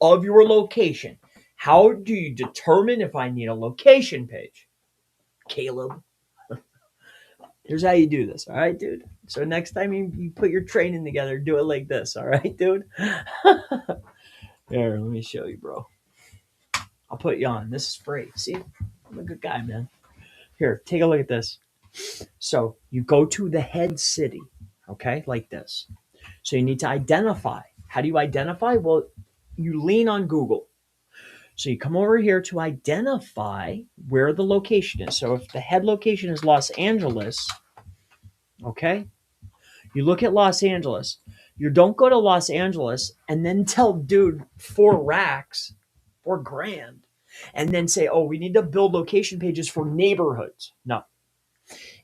Speaker 1: of your location. How do you determine if I need a location page? Caleb. Here's how you do this. All right, dude. So next time you put your training together, do it like this. All right, dude. Here, let me show you, bro. I'll put you on. This is free. See? I'm a good guy, man. Here, take a look at this. So you go to the head city, okay, like this. So you need to identify. How do you identify? Well, you lean on Google. So you come over here to identify where the location is. So if the head location is Los Angeles, okay, you look at Los Angeles. You don't go to Los Angeles and then tell dude 4 racks, 4 grand, and then say, oh, we need to build location pages for neighborhoods. No.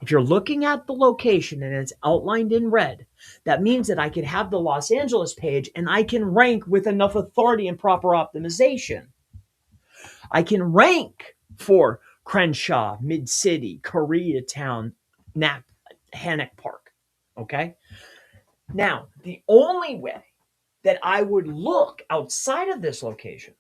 Speaker 1: If you're looking at the location and it's outlined in red, that means that I could have the Los Angeles page and I can rank with enough authority and proper optimization. I can rank for Crenshaw, Mid-City, Koreatown, Hannock Park. Okay? Now, the only way that I would look outside of this location,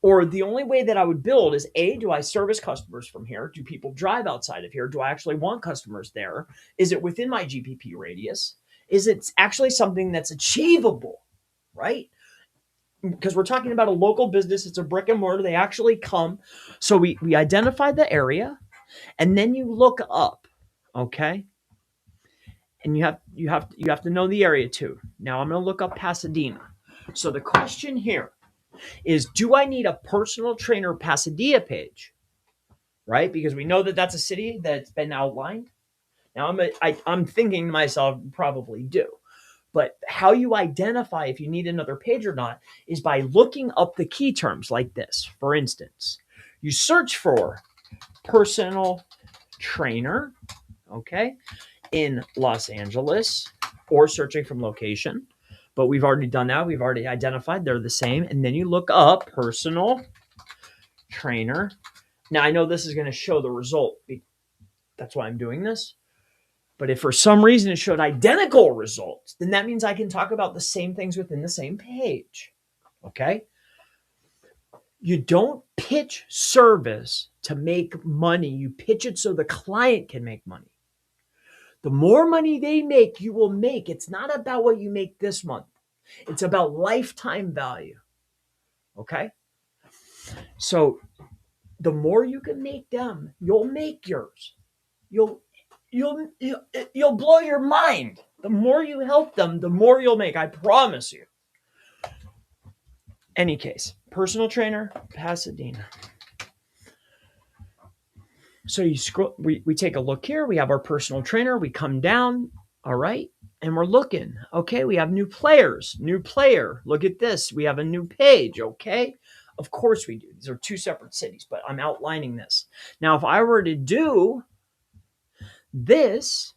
Speaker 1: or the only way that I would build is A, do I service customers from here? Do people drive outside of here? Do I actually want customers there? Is it within my GPP radius? Is it actually something that's achievable, right? Because we're talking about a local business. It's a brick and mortar. They actually come. So we identify the area, and then you look up, okay? And you have to know the area too. Now I'm going to look up Pasadena. So the question here is, do I need a personal trainer Pasadena page? Right? Because we know that that's a city that's been outlined. Now I'm thinking to myself, probably do. But how you identify if you need another page or not is by looking up the key terms like this. For instance, you search for personal trainer, okay, in Los Angeles, or searching from location. But we've already done that. We've already identified they're the same. And then you look up personal trainer. Now, I know this is going to show the result. That's why I'm doing this. But if for some reason it showed identical results, then that means I can talk about the same things within the same page. Okay? You don't pitch service to make money. You pitch it so the client can make money. The more money they make, you will make. It's not about what you make this month. It's about lifetime value. Okay? So the more you can make them, you'll make yours. You'll blow your mind. The more you help them, the more you'll make. I promise you. Any case, personal trainer, Pasadena. So you scroll. We take a look here. We have our personal trainer. We come down. All right. And we're looking. Okay. We have new players. New player. Look at this. We have a new page. Okay. Of course we do. These are 2 separate cities, but I'm outlining this. Now, if I were to do this,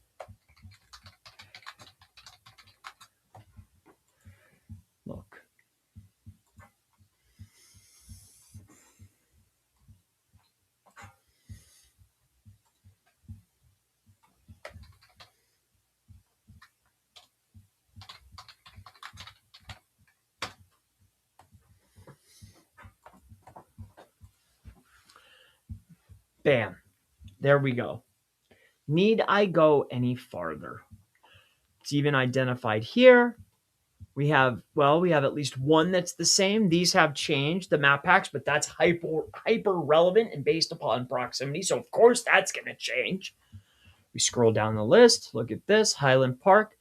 Speaker 1: look. Bam. There we go. Need I go any farther? It's even identified here. We have at least one that's the same. These have changed, the map packs, but that's hyper relevant and based upon proximity. So of course that's going to change. We scroll down the list. Look at this. Highland Park,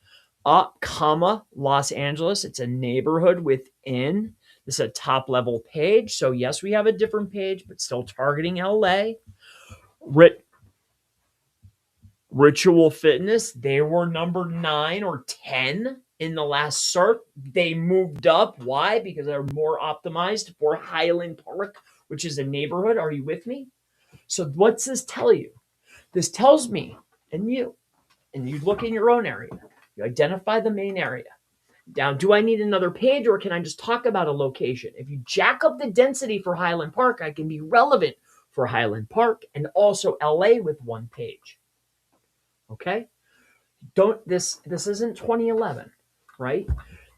Speaker 1: Los Angeles. It's a neighborhood within. This is a top level page. So yes, we have a different page, but still targeting LA. Ritual Fitness, they were number 9 or 10 in the last SERP. They moved up. Why? Because they're more optimized for Highland Park, which is a neighborhood. Are you with me? So what's this tell you? This tells me and you look in your own area. You identify the main area. Now, do I need another page or can I just talk about a location? If you jack up the density for Highland Park, I can be relevant for Highland Park and also LA with 1 page. Okay? This isn't 2011, right?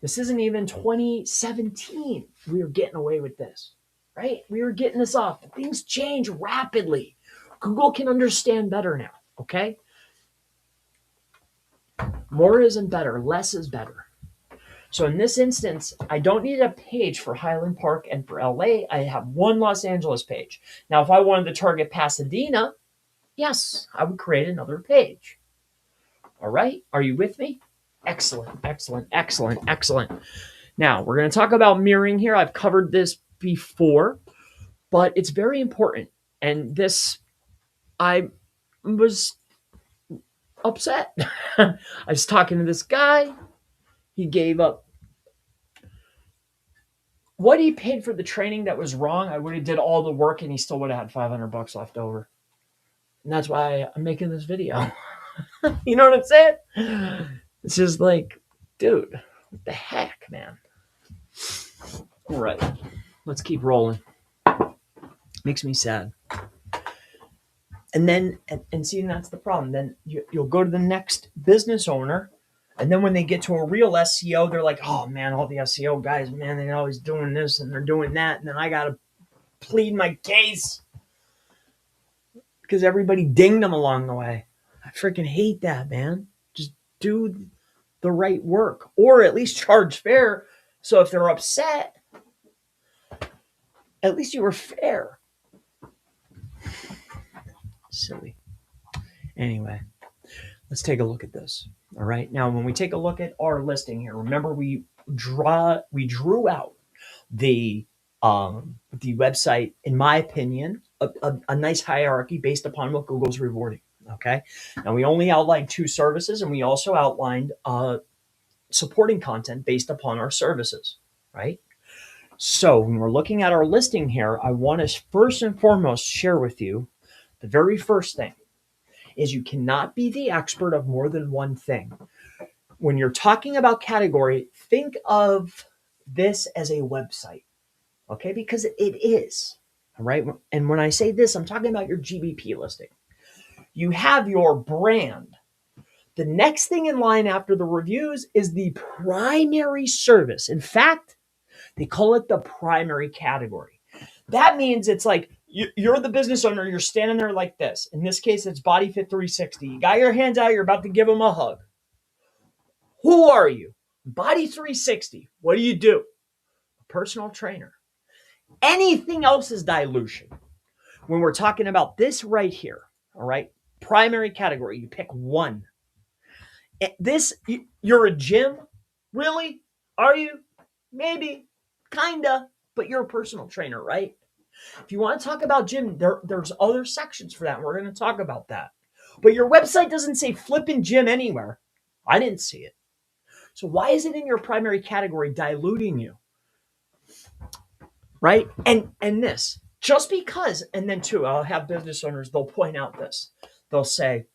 Speaker 1: This isn't even 2017. We were getting away with this, right? We were getting this off. Things change rapidly. Google can understand better now, okay? More isn't better. Less is better. So in this instance, I don't need a page for Highland Park and for LA. I have one Los Angeles page. Now, if I wanted to target Pasadena, yes, I would create another page. All right. Are you with me? Excellent, excellent, excellent, excellent. Now, we're going to talk about mirroring here. I've covered this before, but it's very important. And this, I was upset. I was talking to this guy. He gave up what he paid for the training that was wrong. I would have did all the work and he still would have had $500 left over. And that's why I'm making this video. You know what I'm saying? It's just like, dude, what the heck, man? All right, let's keep rolling. Makes me sad. And then, and see, that's the problem. Then you'll go to the next business owner, and then when they get to a real SEO, they're like, oh man, all the SEO guys, man, they're always doing this and they're doing that. And then I got to plead my case because everybody dinged them along the way. I freaking hate that, man. Just do the right work, or at least charge fair. So if they're upset, at least you were fair. Silly. Anyway, let's take a look at this. All right. Now, when we take a look at our listing here, remember we drew out the website, in my opinion, a nice hierarchy based upon what Google's rewarding. Okay. Now we only outlined 2 services, and we also outlined supporting content based upon our services, right? So when we're looking at our listing here, I want to first and foremost share with you the very first thing is you cannot be the expert of more than one thing. When you're talking about category, think of this as a website, okay? Because it is, all right? And when I say this, I'm talking about your GBP listing. You have your brand. The next thing in line after the reviews is the primary service. In fact, they call it the primary category. That means it's like you're the business owner. You're standing there like this. In this case, it's Body Fit 360. You got your hands out. You're about to give them a hug. Who are you? Body 360. What do you do? A personal trainer. Anything else is dilution. When we're talking about this right here, all right, primary category, you pick one. This, you're a gym? Really? Are you? Maybe. Kinda. But you're a personal trainer, right? If you want to talk about gym, there's other sections for that. We're going to talk about that. But your website doesn't say flipping gym anywhere. I didn't see it. So why is it in your primary category diluting you? Right? And this, just because, and then too, I'll have business owners, they'll point out this. They'll say,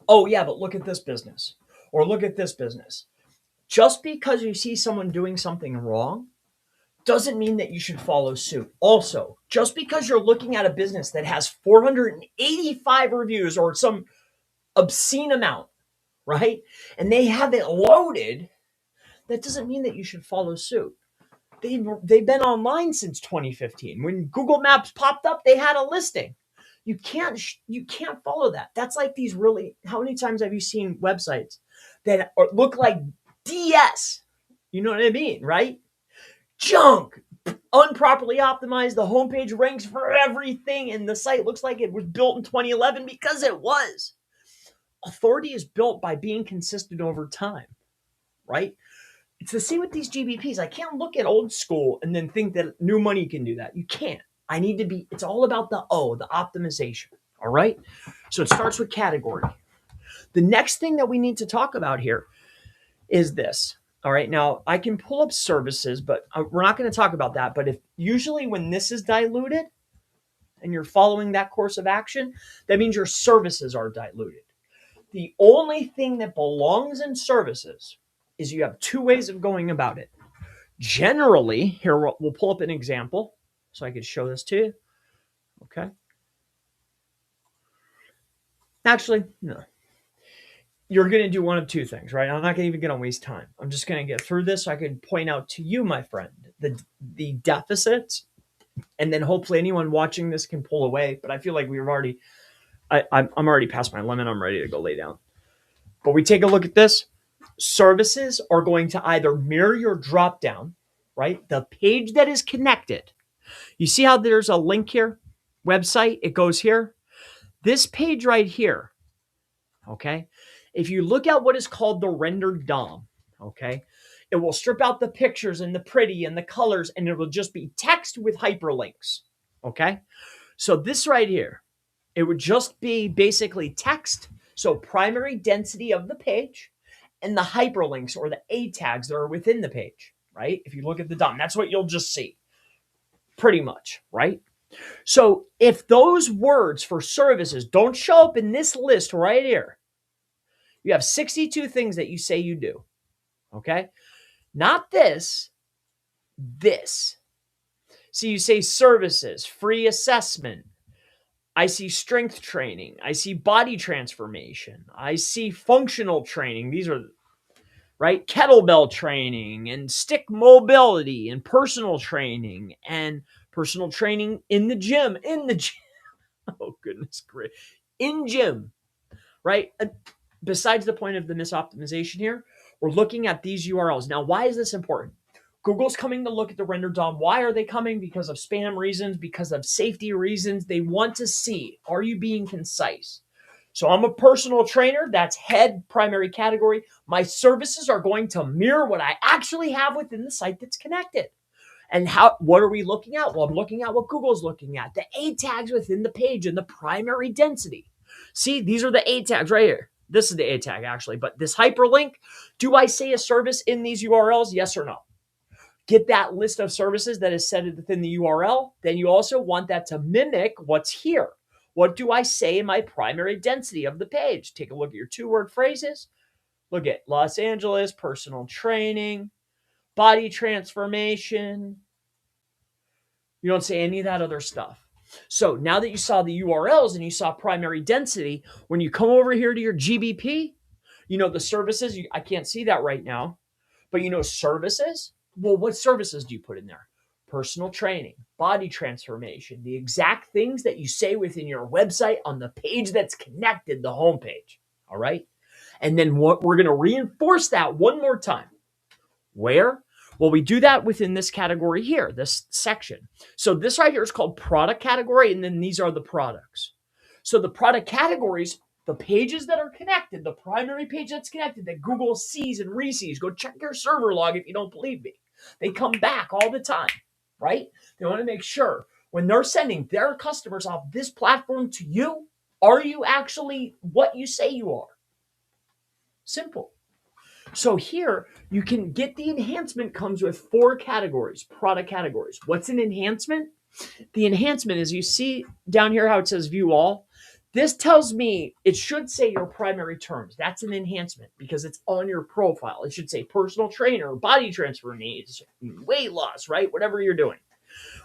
Speaker 1: oh yeah, but look at this business. Or look at this business. Just because you see someone doing something wrong doesn't mean that you should follow suit. Also, just because you're looking at a business that has 485 reviews or some obscene amount, right? And they have it loaded, that doesn't mean that you should follow suit. They've been online since 2015. When Google Maps popped up, they had a listing. You can't follow that. That's like these really, how many times have you seen websites that look like DS? You know what I mean, right? Junk, unproperly optimized. The homepage ranks for everything, and the site looks like it was built in 2011 because it was. Authority is built by being consistent over time, right? It's the same with these GBPs. I can't look at old school and then think that new money can do that. You can't. It's all about the optimization, all right? So it starts with category. The next thing that we need to talk about here is this. All right, now I can pull up services, but we're not going to talk about that. But usually when this is diluted and you're following that course of action, that means your services are diluted. The only thing that belongs in services is you have 2 ways of going about it. Generally, here we'll pull up an example so I can show this to you. Okay. Actually, no. You're going to do one of 2 things, right? I'm not even going to waste time. I'm just going to get through this so I can point out to you, my friend, the deficits, and then hopefully anyone watching this can pull away. But I feel like I'm already past my limit. I'm ready to go lay down. But we take a look at this. Services are going to either mirror your drop down, right? The page that is connected. You see how there's a link here? Website, it goes here. This page right here, okay? If you look at what is called the rendered DOM, okay, it will strip out the pictures and the pretty and the colors, and it will just be text with hyperlinks, okay? So this right here, it would just be basically text, so primary density of the page, and the hyperlinks or the A tags that are within the page, right? If you look at the DOM, that's what you'll just see, pretty much, right? So if those words for services don't show up in this list right here, you have 62 things that you say you do, okay? Not this, this. So you say services, free assessment. I see strength training. I see body transformation. I see functional training. These are, right? Kettlebell training and stick mobility and personal training in the gym, Oh, goodness gracious. In gym, right? Besides the point of the misoptimization here, we're looking at these URLs. Now, why is this important? Google's coming to look at the render DOM. Why are they coming? Because of spam reasons, because of safety reasons. They want to see, are you being concise? So I'm a personal trainer. That's head primary category. My services are going to mirror what I actually have within the site that's connected. And what are we looking at? Well, I'm looking at what Google's looking at, the A tags within the page and the primary density. See, these are the A tags right here. This is the A tag actually, but this hyperlink, do I say a service in these URLs? Yes or no? Get that list of services that is set within the URL. Then you also want that to mimic what's here. What do I say in my primary density of the page? Take a look at your 2-word phrases. Look at Los Angeles, personal training, body transformation. You don't say any of that other stuff. So now that you saw the URLs and you saw primary density, when you come over here to your GBP, you know the services, I can't see that right now, but you know services? Well, what services do you put in there? Personal training, body transformation, the exact things that you say within your website on the page that's connected, the homepage. All right. And then we're going to reinforce that one more time. Where? Well, we do that within this category here, this section. So this right here is called product category, and then these are the products. So the product categories, the pages that are connected, the primary page that's connected that Google sees and resees. Go check your server log if you don't believe me. They come back all the time, right? They want to make sure when they're sending their customers off this platform to you, are you actually what you say you are? Simple. So here you can get the enhancement comes with 4 categories, product categories. What's an enhancement? The enhancement is you see down here how it says view all. This tells me it should say your primary terms. That's an enhancement because it's on your profile. It should say personal trainer, body transformation, weight loss, right? Whatever you're doing.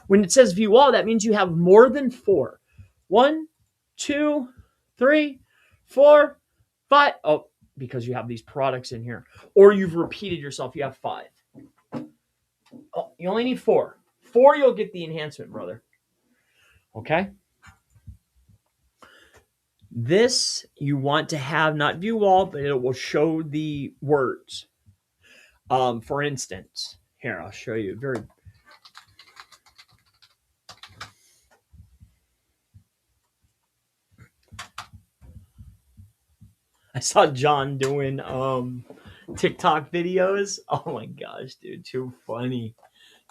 Speaker 1: When it says view all, that means you have more than 4. 1, 2, 3, 4, 5. Oh, because you have these products in here. Or you've repeated yourself. You have 5. Oh, you only need 4. 4, you'll get the enhancement, brother. Okay? This you want to have not view all, but it will show the words. For instance, here, I'll show you very. I saw John doing TikTok videos. Oh my gosh, dude, too funny.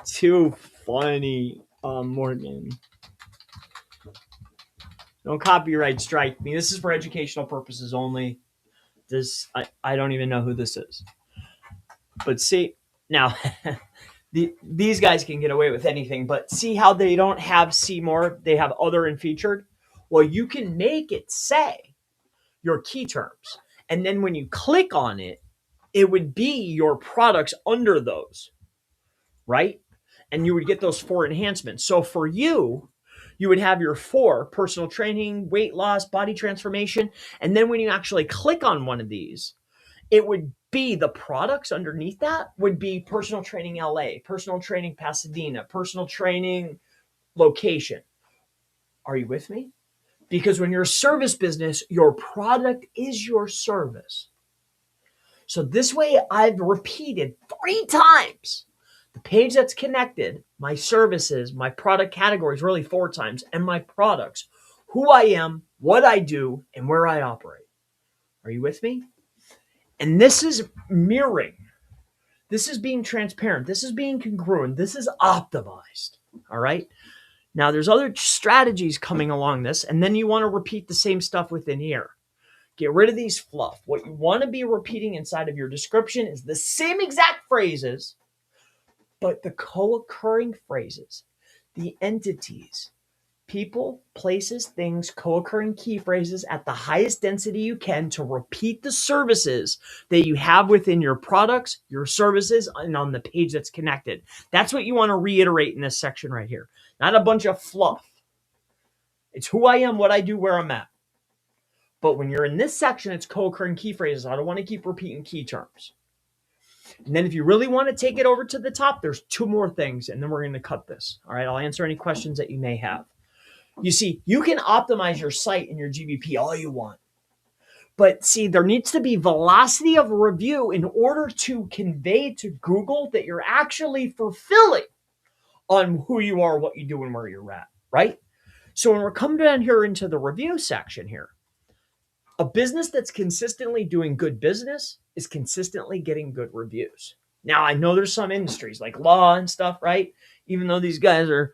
Speaker 1: Too funny. Morgan. Don't copyright strike me. This is for educational purposes only. I don't even know who this is. But see, now these guys can get away with anything, but see how they don't have see more, they have other and featured? Well, you can make it say your key terms. And then when you click on it, it would be your products under those, right? And you would get those 4 enhancements. So for you would have your 4 personal training, weight loss, body transformation. And then when you actually click on one of these, it would be the products underneath that would be personal training LA, personal training Pasadena, personal training location. Are you with me? Because when you're a service business, your product is your service. So this way I've repeated 3 times the page that's connected, my services, my product categories, really 4 times, and my products, who I am, what I do, and where I operate. Are you with me? And this is mirroring. This is being transparent. This is being congruent. This is optimized. All right. Now, there's other strategies coming along this, and then you want to repeat the same stuff within here. Get rid of these fluff. What you want to be repeating inside of your description is the same exact phrases, but the co-occurring phrases, the entities, people, places, things, co-occurring key phrases at the highest density you can to repeat the services that you have within your products, your services, and on the page that's connected. That's what you want to reiterate in this section right here. Not a bunch of fluff. It's who I am, what I do, where I'm at. But when you're in this section, it's co-occurring key phrases. I don't want to keep repeating key terms. And then if you really want to take it over to the top, there's 2 more things, and then we're going to cut this. All right, I'll answer any questions that you may have. You see, you can optimize your site and your GBP all you want. But see, there needs to be velocity of review in order to convey to Google that you're actually fulfilling on who you are, what you do, and where you're at, right? So when we're coming down here into the review section here, a business that's consistently doing good business is consistently getting good reviews. Now, I know there's some industries like law and stuff, right? Even though these guys are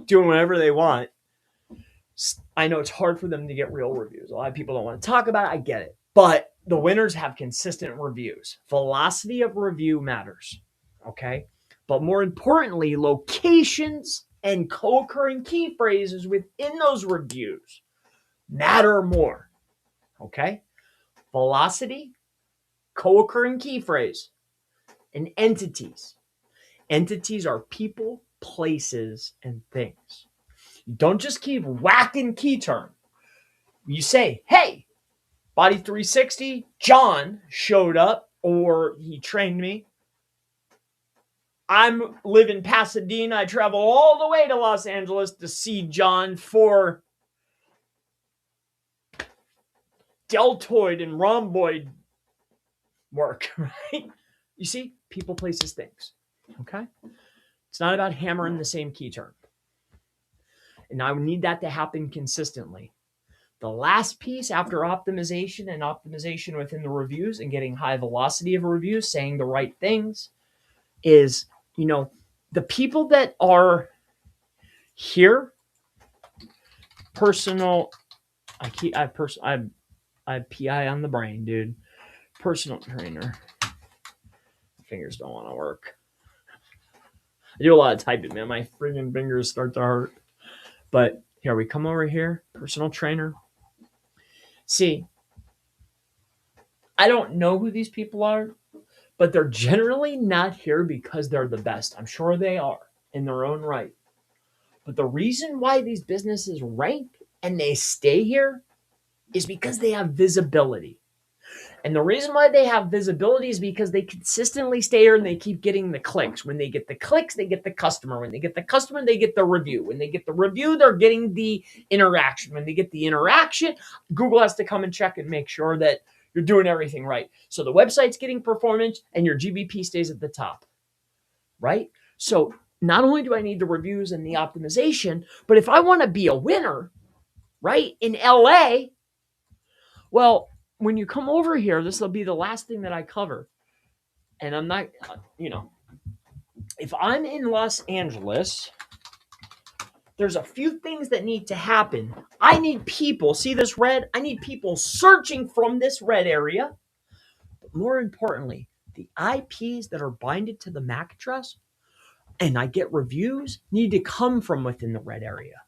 Speaker 1: doing whatever they want, I know it's hard for them to get real reviews. A lot of people don't want to talk about it. I get it. But the winners have consistent reviews. Velocity of review matters, okay? But more importantly, locations and co-occurring key phrases within those reviews matter more, okay? Velocity, co-occurring key phrase, and entities. Entities are people, places, and things. You don't just keep whacking key term. You say, hey, Body 360, John showed up, or he trained me. I live in Pasadena. I travel all the way to Los Angeles to see John for deltoid and rhomboid work, right? You see, people, places, things, okay? It's not about hammering the same key term. And I need that to happen consistently. The last piece after optimization and optimization within the reviews and getting high velocity of reviews, saying the right things, is, the people that are here, personal, I have PI on the brain, dude. Personal trainer. Fingers don't want to work. I do a lot of typing, man. My freaking fingers start to hurt. But here we come over here. Personal trainer. See, I don't know who these people are, but they're generally not here because they're the best. I'm sure they are in their own right. But the reason why these businesses rank and they stay here is because they have visibility. And the reason why they have visibility is because they consistently stay here and they keep getting the clicks. When they get the clicks, they get the customer. When they get the customer, they get the review. When they get the review, they're getting the interaction. When they get the interaction, Google has to come and check and make sure that you're doing everything right. So the website's getting performance and your GBP stays at the top, right? So not only do I need the reviews and the optimization, but if I want to be a winner, right, in LA, well, when you come over here, this will be the last thing that I cover. And I'm not, if I'm in Los Angeles, there's a few things that need to happen. I need people, see this red? I need people searching from this red area. But more importantly, the IPs that are binded to the MAC address and I get reviews need to come from within the red area.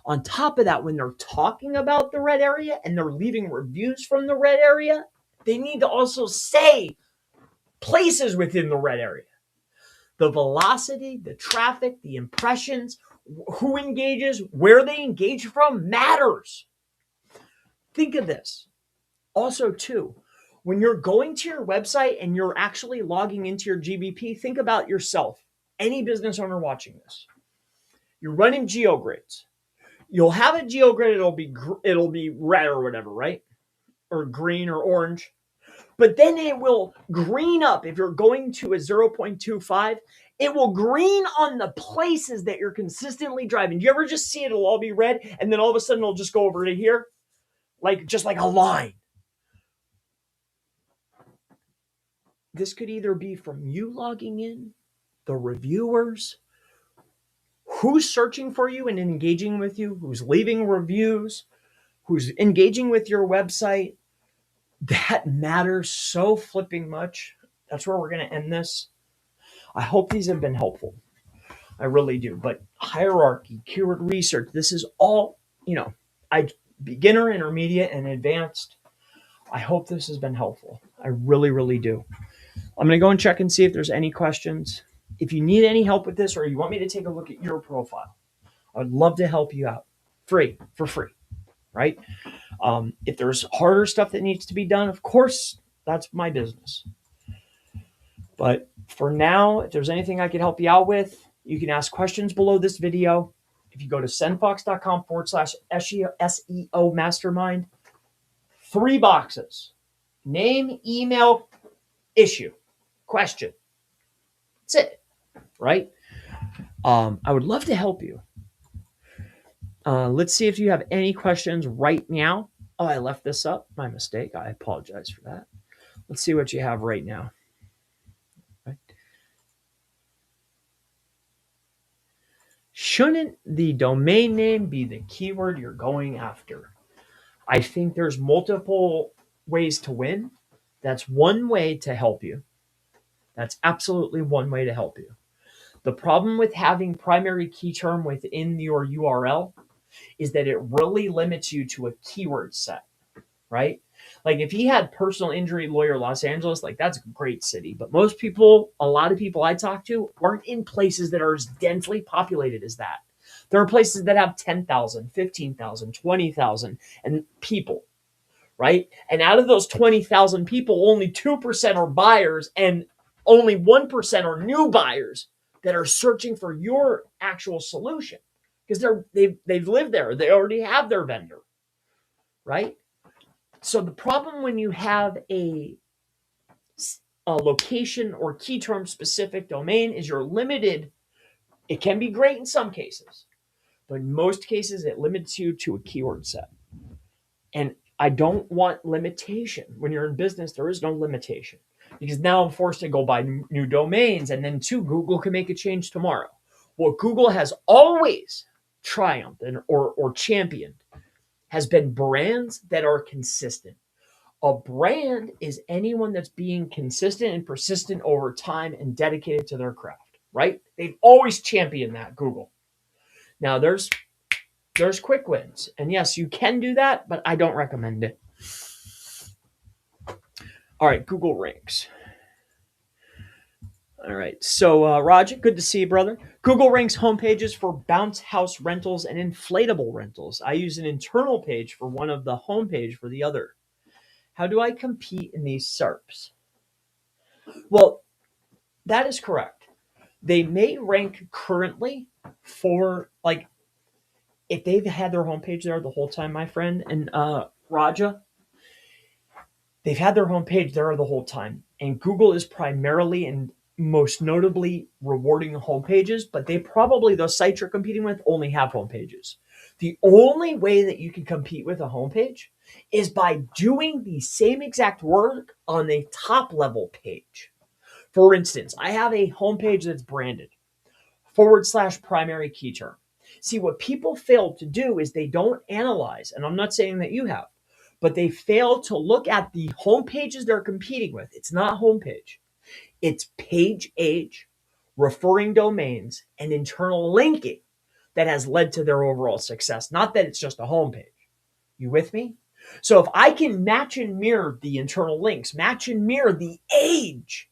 Speaker 1: On top of that, when they're talking about the red area and they're leaving reviews from the red area, they need to also say places within the red area. The velocity, the traffic, the impressions, who engages, where they engage from matters. Think of this. Also, too, when you're going to your website and you're actually logging into your GBP, think about yourself. Any business owner watching this. You're running GeoGrids. You'll have a GeoGrid, it'll be red or whatever, right? Or green or orange. But then it will green up. If you're going to a 0.25, it will green on the places that you're consistently driving. Do you ever just see it? It'll all be red, and then all of a sudden it'll just go over to here, just like a line. This could either be from you logging in, the reviewers, who's searching for you and engaging with you, who's leaving reviews, who's engaging with your website. That matters so flipping much. That's where we're going to end this. I hope these have been helpful. I really do. But hierarchy, keyword research, this is all, beginner, intermediate, and advanced. I hope this has been helpful. I really, really do. I'm going to go and check and see if there's any questions. If you need any help with this or you want me to take a look at your profile, I would love to help you out. For free, right? If there's harder stuff that needs to be done, of course, that's my business. But for now, if there's anything I can help you out with, you can ask questions below this video. If you go to sendfox.com/SEO mastermind, 3 boxes: name, email, issue, question. That's it, right? I would love to help you. Let's see if you have any questions right now. Oh, I left this up. My mistake. I apologize for that. Let's see what you have right now. Right. Shouldn't the domain name be the keyword you're going after? I think there's multiple ways to win. That's one way to help you. That's absolutely one way to help you. The problem with having primary key term within your URL is that it really limits you to a keyword set, right? Like if he had personal injury lawyer Los Angeles, that's a great city. But a lot of people I talk to aren't in places that are as densely populated as that. There are places that have 10,000, 15,000, 20,000 and people, right? And out of those 20,000 people, only 2% are buyers and only 1% are new buyers that are searching for your actual solution because they've lived there. They already have their vendor, right? So the problem when you have a location or key term specific domain is you're limited. It can be great in some cases, but in most cases it limits you to a keyword set. And I don't want limitation. When you're in business, there is no limitation because now I'm forced to go buy new domains, and then Google can make a change tomorrow. What Google has always triumphed or championed has been brands that are consistent. A brand is anyone that's being consistent and persistent over time and dedicated to their craft, right? They've always championed that, Google. Now there's quick wins. And yes, you can do that, but I don't recommend it. All right, Google ranks. All right, so Roger, good to see you, brother. Google ranks homepages for bounce house rentals and inflatable rentals. I use an internal page for one of the homepage for the other. How do I compete in these SERPs? Well, that is correct. They may rank currently for if they've had their homepage there the whole time, my friend, and Raja, they've had their homepage there the whole time. And Google is primarily and most notably rewarding homepages, but those sites you're competing with only have homepages. The only way that you can compete with a homepage is by doing the same exact work on a top level page. For instance, I have a homepage that's branded /primary key term. See, what people fail to do is they don't analyze, and I'm not saying that you have, but they fail to look at the homepages they're competing with. It's not homepage. It's page age, referring domains, and internal linking that has led to their overall success. Not that it's just a homepage. You with me? So if I can match and mirror the internal links, match and mirror the age,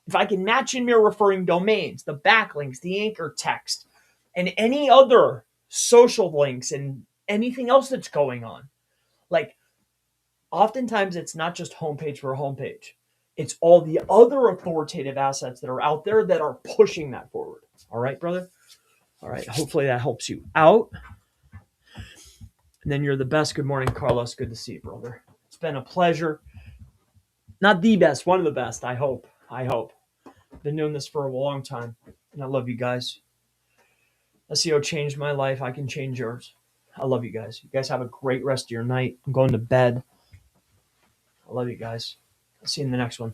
Speaker 1: if I can match and mirror referring domains, the backlinks, the anchor text, and any other social links and anything else that's going on, oftentimes it's not just homepage for a homepage. It's all the other authoritative assets that are out there that are pushing that forward. All right, brother? All right. Hopefully that helps you out. And then you're the best. Good morning, Carlos. Good to see you, brother. It's been a pleasure. Not the best, one of the best. I hope. Been doing this for a long time, and I love you guys. SEO changed my life. I can change yours. I love you guys. You guys have a great rest of your night. I'm going to bed. I love you guys. I'll see you in the next one.